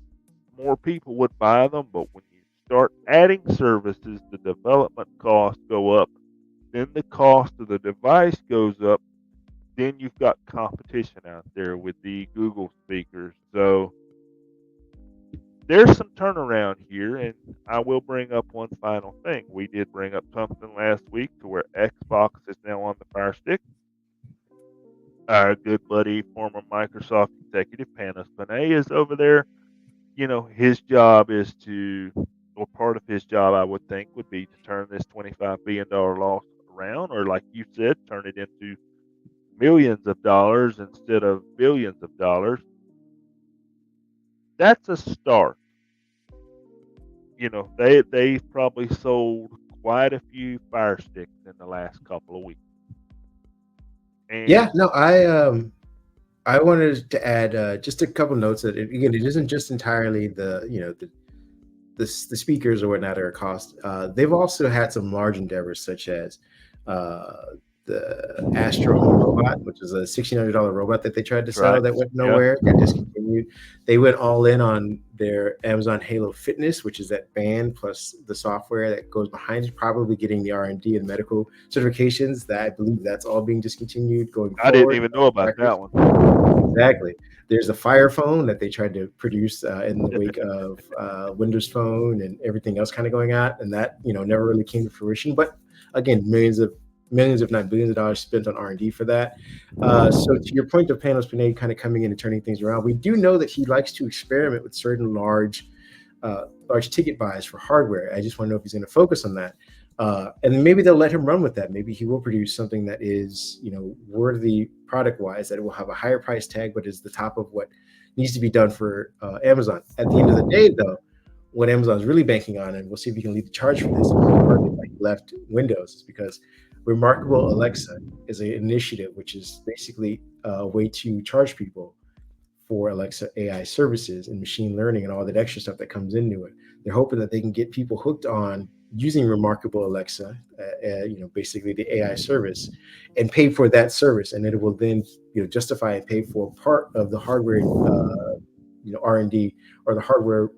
more people would buy them. But when you start adding services, the development costs go up, then the cost of the device goes up, then you've got competition out there with the Google speakers. So there's some turnaround here, and I will bring up one final thing. We did bring up something last week to where Xbox is now on the Fire Stick. Our good buddy, former Microsoft executive Panos Panay, is over there. His job is to, or part of his job, I would think, would be to turn this $25 billion loss around, or like you said, turn it into millions of dollars instead of billions of dollars. That's a start. They've probably sold quite a few Fire Sticks in the last couple of weeks. Yeah, And no, I wanted to add just a couple notes that again, it isn't just entirely the speakers or whatnot are a cost. They've also had some large endeavors such as uh, the Astro Home Robot, which is a $1,600 robot that they tried to that's sell right. that went Yeah. nowhere, got discontinued. They went all in on their Amazon Halo Fitness, which is that band plus the software that goes behind it, probably getting the R&D and medical certifications. That I believe that's all being discontinued going I didn't forward. even know about Records. that one. Exactly. There's the Fire Phone that they tried to produce in the wake of Windows Phone and everything else kind of going out, and that never really came to fruition. But again, millions, if not billions of dollars spent on R&D for that. So to your point of Panos Panay kind of coming in and turning things around, we do know that he likes to experiment with certain large ticket buys for hardware. I just want to know if he's going to focus on that. And maybe they'll let him run with that. Maybe he will produce something that is, worthy product wise, that it will have a higher price tag, but is the top of what needs to be done for Amazon. At the end of the day, though, what Amazon's really banking on, and we'll see if you can lead the charge for this, is part of like left Windows, is because Remarkable Alexa is an initiative which is basically a way to charge people for Alexa AI services and machine learning and all that extra stuff that comes into it. They're hoping that they can get people hooked on using Remarkable Alexa, basically the AI service, and pay for that service, and it will then justify and pay for part of the hardware, R&D, or the hardware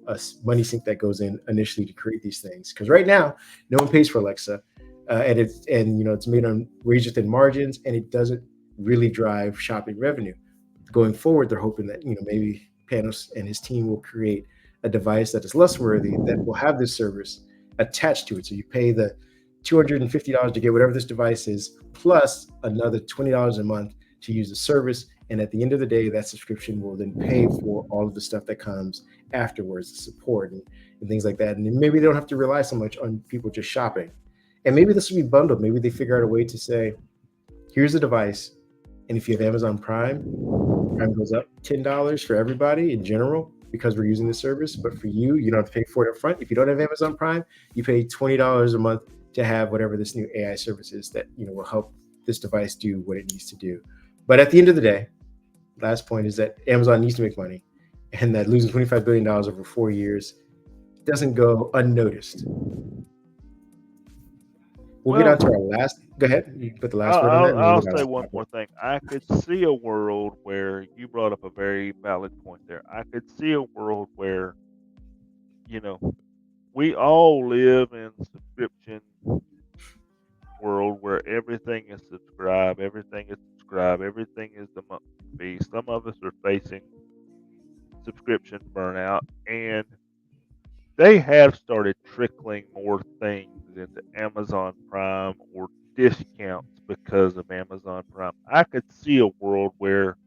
money sink that goes in initially to create these things. Because right now, no one pays for Alexa, it's made on razor thin margins, and it doesn't really drive shopping revenue. Going forward, they're hoping that maybe Panos and his team will create a device that is less worthy that will have this service attached to it. So you pay the $250 to get whatever this device is, plus another $20 a month to use the service. And at the end of the day, that subscription will then pay for all of the stuff that comes afterwards, the support and things like that. And then maybe they don't have to rely so much on people just shopping. And maybe this will be bundled. Maybe they figure out a way to say, here's a device. And if you have Amazon Prime goes up $10 for everybody in general because we're using the service. But for you, you don't have to pay for it up front. If you don't have Amazon Prime, you pay $20 a month to have whatever this new AI service is that will help this device do what it needs to do. But at the end of the day, last point is that Amazon needs to make money, and that losing $25 billion over 4 years doesn't go unnoticed. We'll get on to Well, our last. Go ahead. You put the last I'll, word on that, I'll, and then we'll I'll get on say to one topic. more thing. I could see a world where you brought up a very valid point there. I could see a world where, you know, we all live in subscription world where everything is subscribed, everything is the monthly fee. Some of us are facing subscription burnout, and they have started trickling more things into Amazon Prime or discounts because of Amazon Prime. I could see a world where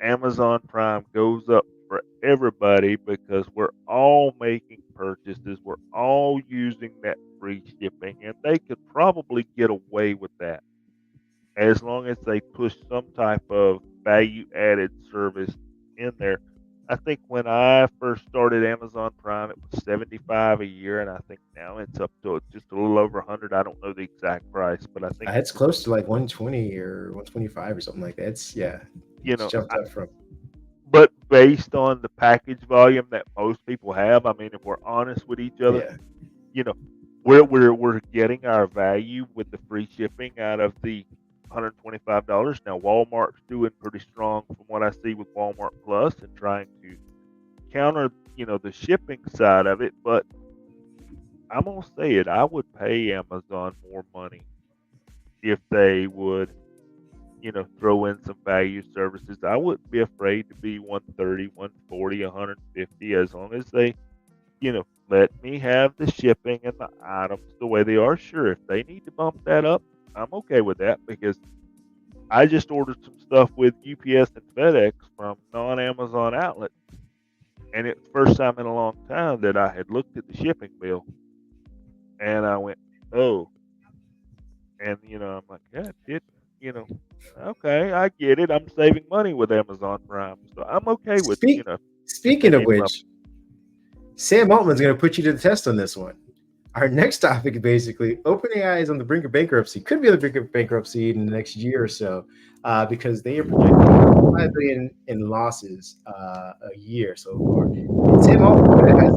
Amazon Prime goes up for everybody because we're all making purchases. We're all using that free shipping, and they could probably get away with that as long as they push some type of value added service in there. I think when I first started Amazon Prime, it was 75 a year, and I think now it's up to just a little over 100. I don't know the exact price, but I think It's close to like 120 or 125 or something like that. you It's know. jumped up from. But based on the package volume that most people have, I mean, if we're honest with each other, Yeah, you know, we're getting our value with the free shipping out of the $125. Now Walmart's doing pretty strong from what I see with Walmart Plus and trying to counter, the shipping side of it. But I'm gonna say it, I would pay Amazon more money if they would, throw in some value services. I wouldn't be afraid to be 130, 140, 150 as long as they let me have the shipping and the items the way they are. Sure, if they need to bump that up, I'm okay with that because I just ordered some stuff with UPS and FedEx from non-Amazon outlets, and it's the first time in a long time that I had looked at the shipping bill and I went, "Oh," and I'm like, "Yeah, you know, okay, I get it. I'm saving money with Amazon Prime, so I'm okay with Speak, if they speaking of need to bump." which, Sam Altman's going to put you to the test on this one. Our next topic, basically, OpenAI is on the brink of bankruptcy. Could be on the brink of bankruptcy in the next year or so, because they are projecting 5 billion in losses a year so far. And Sam Altman has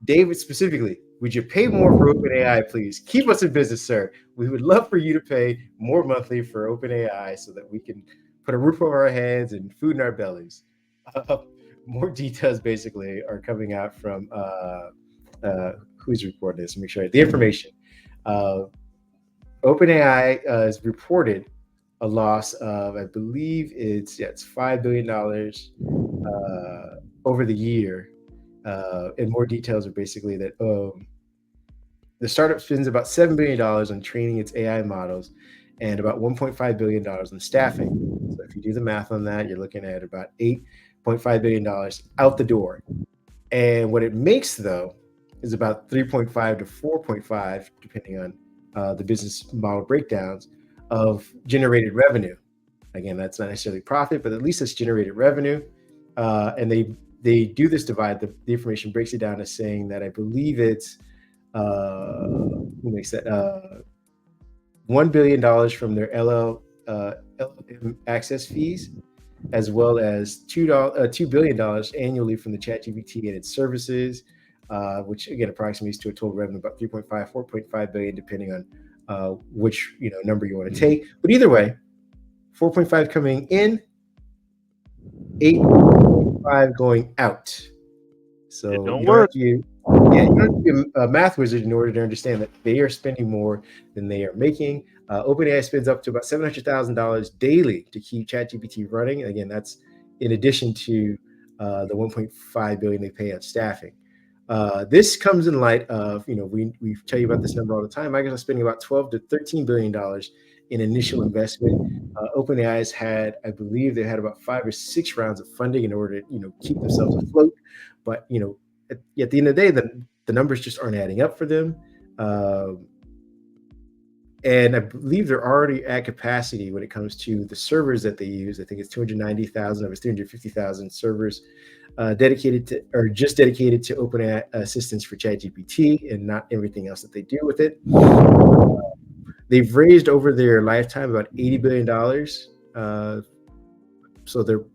David specifically. Would you pay more for OpenAI, please? Keep us in business, sir. We would love for you to pay more monthly for OpenAI so that we can put a roof over our heads and food in our bellies. Uh, More details basically are coming out from who's reporting this. Let me make sure the information. Uh, OpenAI has reported a loss of, I believe it's $5 billion over the year. And more details are basically that the startup spends about $7 billion on training its AI models and about $1.5 billion on staffing. So if you do the math on that, you're looking at about $8.5 billion out the door. And what it makes, though, is about 3.5 to 4.5, depending on the business model breakdowns of generated revenue. Again, that's not necessarily profit, but at least it's generated revenue. And they do this divide. The information breaks it down as saying that I believe it's who makes that $1 billion from their LLM access fees, as well as $2 billion annually from the ChatGPT and its services, which again approximates to a total revenue about 3.5, 4.5 billion, depending on which number you want to take. But either way, 4.5 coming in, 8.5 going out. It So don't you don't have work. to be, yeah, you don't have to be a math wizard in order to understand that they are spending more than they are making. OpenAI spends up to about $700,000 daily to keep ChatGPT running. Again, that's in addition to the 1.5 billion they pay on staffing. This comes in light of, we tell you about this number all the time. Microsoft's spending about 12 to 13 billion dollars in initial investment. OpenAI has had, I believe, they had about 5 or 6 rounds of funding in order to, keep themselves afloat. But at the end of the day, the numbers just aren't adding up for them. And I believe they're already at capacity when it comes to the servers that they use. I think it's 290,000 of its 350,000 servers dedicated to OpenAI assistance for ChatGPT, and not everything else that they do with it. They've raised over their lifetime about $80 billion. So they're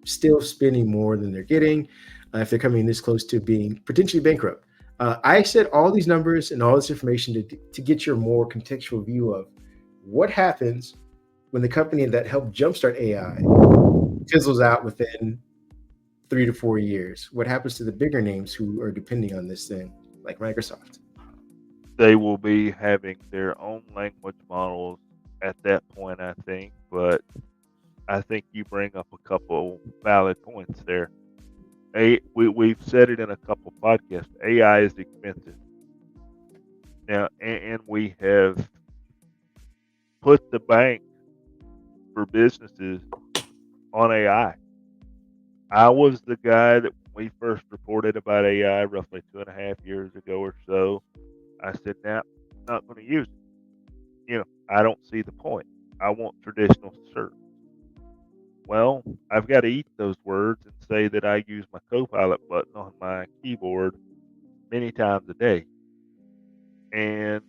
still spending more than they're getting if they're coming this close to being potentially bankrupt. I said all these numbers and all this information to get your more contextual view of what happens when the company that helped jumpstart AI fizzles out within 3 to 4 years. What happens to the bigger names who are depending on this thing, like Microsoft? They will be having their own language models at that point, I think. But I think you bring up a couple valid points there. We've said it in a couple podcasts. AI is expensive now, and we have put the bank for businesses on AI. I was the guy that when we first reported about AI roughly 2.5 years ago or so, I said, "Now, not going to use it. I don't see the point. I want traditional search." Well, I've got to eat those words and say that I use my Copilot button on my keyboard many times a day. And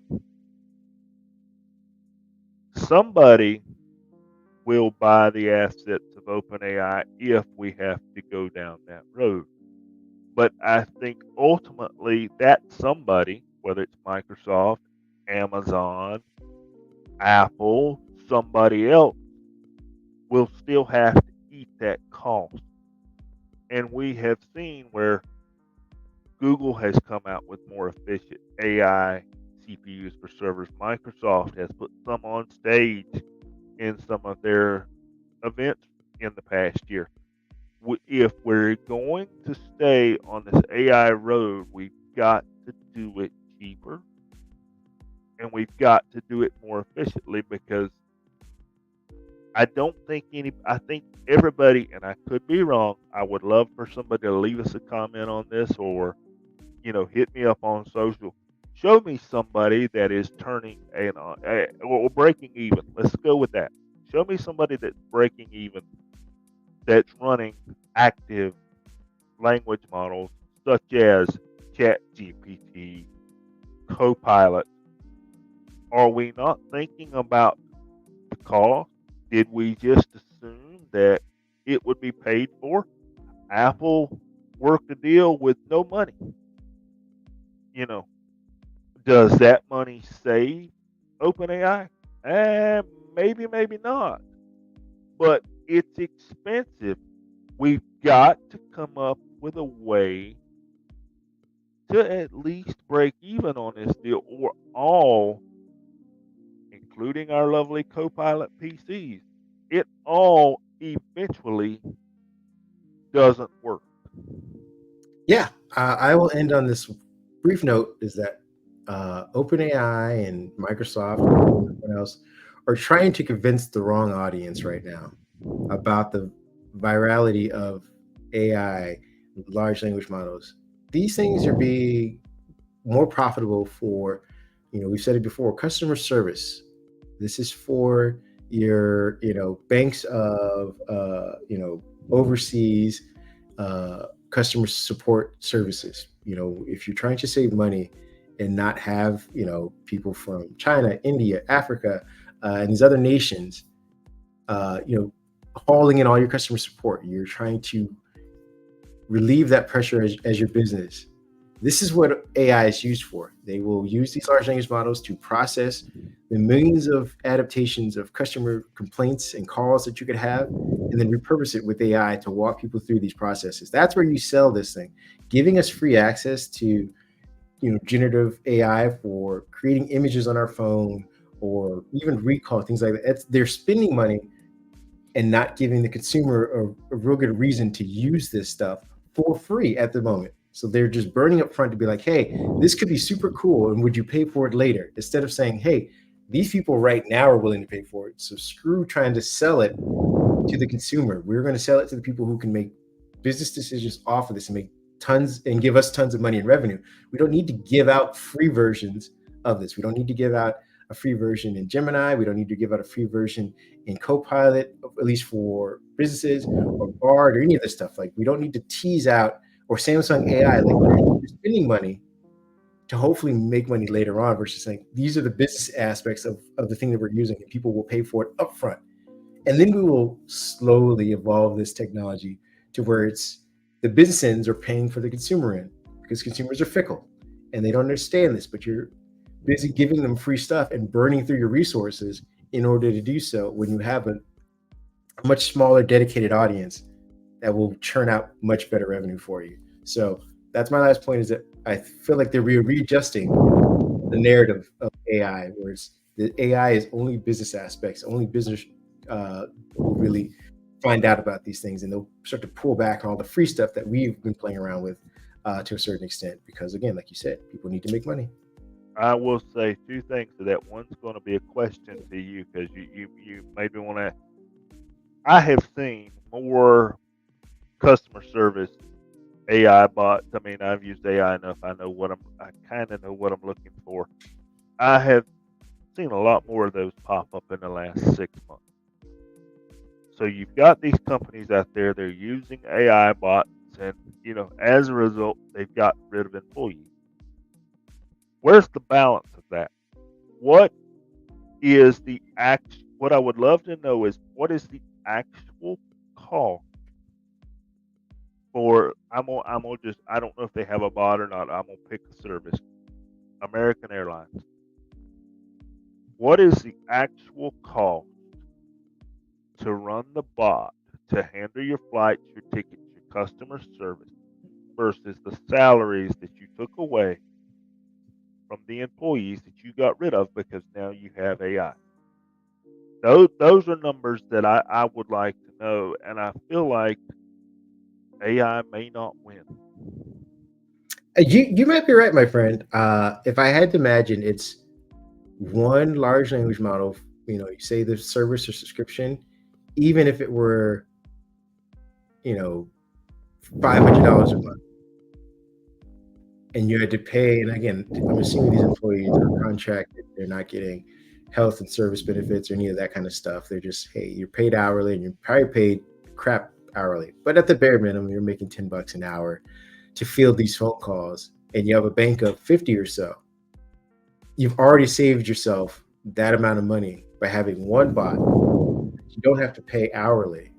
somebody will buy the assets of OpenAI if we have to go down that road. But I think ultimately that somebody, whether it's Microsoft, Amazon, Apple, somebody else, will still have to eat that cost. And we have seen where Google has come out with more efficient AI CPUs for servers. Microsoft has put some on stage in some of their events in the past year. If we're going to stay on this AI road, we've got to do it cheaper and we've got to do it more efficiently, because I think everybody, and I could be wrong, I would love for somebody to leave us a comment on this, or hit me up on social. Show me somebody that is turning or breaking even. Let's go with that. Show me somebody that's breaking even, that's running active language models such as ChatGPT, Copilot. Are we not thinking about the cost? Did we just assume that it would be paid for? Apple worked a deal with no money. You know, Does that money save OpenAI? Maybe, maybe not. But it's expensive. We've got to come up with a way to at least break even on this deal, or all, including our lovely Copilot PCs, it all eventually doesn't work. Yeah, I will end on this brief note: is that OpenAI and Microsoft and everyone else are trying to convince the wrong audience right now about the virality of AI, large language models. These things are being more profitable for, we've said it before, customer service. This is for your, banks of, overseas customer support services. If you're trying to save money and not have, people from China, India, Africa, and these other nations, hauling in all your customer support, you're trying to relieve that pressure as your business. This is what AI is used for. They will use these large language models to process the millions of adaptations of customer complaints and calls that you could have, and then repurpose it with AI to walk people through these processes. That's where you sell this thing. Giving us free access to, generative AI for creating images on our phone, or even recall, things like that. They're spending money and not giving the consumer a real good reason to use this stuff for free at the moment. So they're just burning up front to be like, hey, this could be super cool, and would you pay for it later? Instead of saying, hey, these people right now are willing to pay for it. So screw trying to sell it to the consumer. We're going to sell it to the people who can make business decisions off of this and make tons and give us tons of money in revenue. We don't need to give out free versions of this. We don't need to give out a free version in Gemini. We don't need to give out a free version in Copilot, at least for businesses, or Bard, or any of this stuff. Like, we don't need to tease out, or Samsung AI. Like, we're spending money to hopefully make money later on, versus saying these are the business aspects of the thing that we're using, and people will pay for it upfront. And then we will slowly evolve this technology to where it's the business ends are paying for the consumer end, because consumers are fickle and they don't understand this, but you're busy giving them free stuff and burning through your resources in order to do so, when you have a much smaller dedicated audience that will churn out much better revenue for you. So that's my last point, is that I feel like they're readjusting the narrative of AI, where it's the AI is only business aspects, only business will really find out about these things, and they'll start to pull back on all the free stuff that we've been playing around with to a certain extent, because again, like you said, people need to make money. I will say two things to that. One's going to be a question to you, because you maybe want to. I have seen more customer service AI bots. I mean, I've used AI enough. I kind of know what I'm looking for. I have seen a lot more of those pop up in the last 6 months. So you've got these companies out there, they're using AI bots, and as a result, they've got rid of employees. Where's the balance of that? What is the act? What I would love to know is what is the actual cost for? I'm gonna just I don't know if they have a bot or not. I'm gonna pick a service. American Airlines. What is the actual cost to run the bot to handle your flights, your tickets, your customer service versus the salaries that you took away from the employees that you got rid of because now you have AI? Those are numbers that I would like to know, and I feel like AI may not win. You might be right, my friend. If I had to imagine, it's one large language model. You say the service or subscription, even if it were, $500 a month, and you had to pay. And again, I'm assuming these employees are contracted; they're not getting health and service benefits or any of that kind of stuff. They're just, hey, you're paid hourly, and you're probably paid crap hourly, but at the bare minimum, you're making $10 an hour to field these phone calls, and you have a bank of 50 or so. You've already saved yourself that amount of money by having one bot you don't have to pay hourly,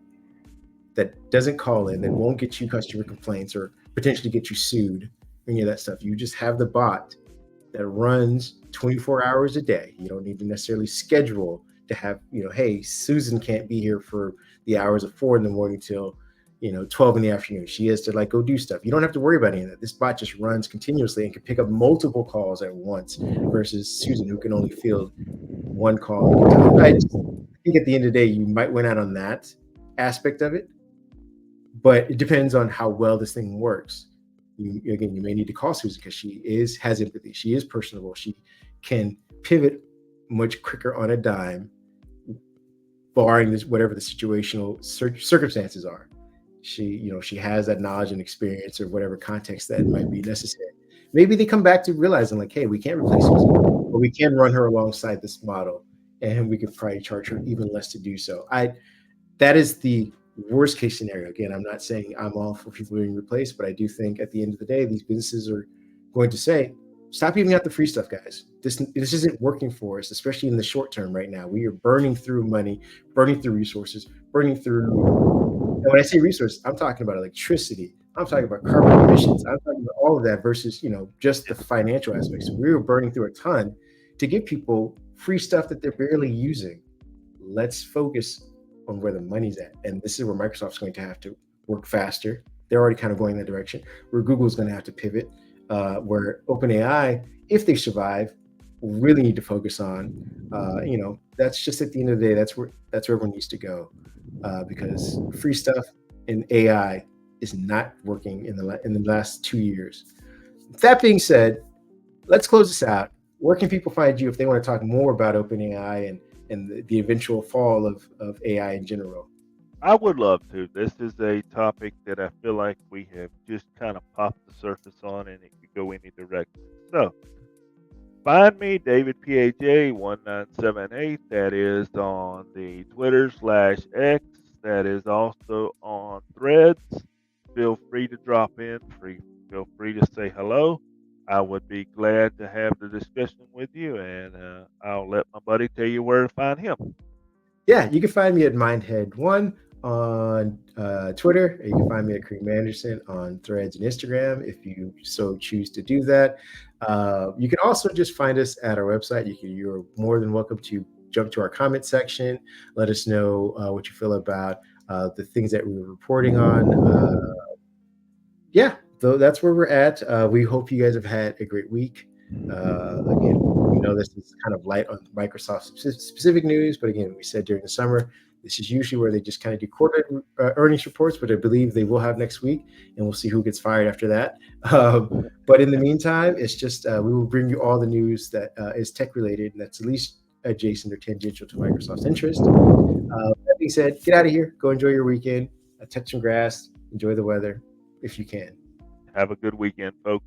that doesn't call in, that won't get you customer complaints or potentially get you sued, any of that stuff. You just have the bot that runs 24 hours a day. You don't need to necessarily schedule to have, hey, Susan can't be here for the hours of 4 in the morning till 12 in the afternoon. She has to go do stuff. You don't have to worry about any of that. This bot just runs continuously and can pick up multiple calls at once versus Susan, who can only field one call. I think at the end of the day, you might win out on that aspect of it, but it depends on how well this thing works. You may need to call Susan because she has empathy. She is personable. She can pivot much quicker on a dime, barring whatever the situational circumstances are. She has that knowledge and experience or whatever context that might be necessary. Maybe they come back to realizing hey, we can't replace Susan, but we can run her alongside this model, and we could probably charge her even less to do so. That is the worst case scenario. Again, I'm not saying I'm all for people being replaced, but I do think at the end of the day, these businesses are going to say, stop giving out the free stuff, guys. This isn't working for us, especially in the short term right now. We are burning through money, burning through resources, burning through. And when I say resources, I'm talking about electricity. I'm talking about carbon emissions. I'm talking about all of that versus, just the financial aspects. We were burning through a ton to give people free stuff that they're barely using. Let's focus on where the money's at. And this is where Microsoft's going to have to work faster. They're already kind of going that direction, where Google's going to have to pivot, where OpenAI, if they survive, really need to focus on, that's just at the end of the day, that's where everyone needs to go, because free stuff in AI is not working in the last 2 years. That being said, let's close this out. Where can people find you if they want to talk more about OpenAI and the eventual fall of AI in general? I would love to. This is a topic that I feel like we have just kind of popped the surface on, and it could go any direction. So, find me, David PAJ1978. That is on the Twitter/X. That is also on Threads. Feel free to drop in. Feel free to say hello. I would be glad to have the discussion with you, and I'll let my buddy tell you where to find him. Yeah, you can find me at Mindhead1 on Twitter. You can find me at Kareem Anderson on Threads and Instagram if you so choose to do that. You can also just find us at our website. You're more than welcome to jump to our comment section. Let us know what you feel about the things that we were reporting on. Yeah, so that's where we're at. We hope you guys have had a great week. Again, we know this is kind of light on Microsoft specific news, but again, we said during the summer, this is usually where they just kind of do quarterly earnings reports, but I believe they will have next week, and we'll see who gets fired after that. But in the meantime, it's just we will bring you all the news that is tech related and that's at least adjacent or tangential to Microsoft's interest. That being said, get out of here, go enjoy your weekend, touch some grass, Enjoy the weather if you can. Have a good weekend, folks.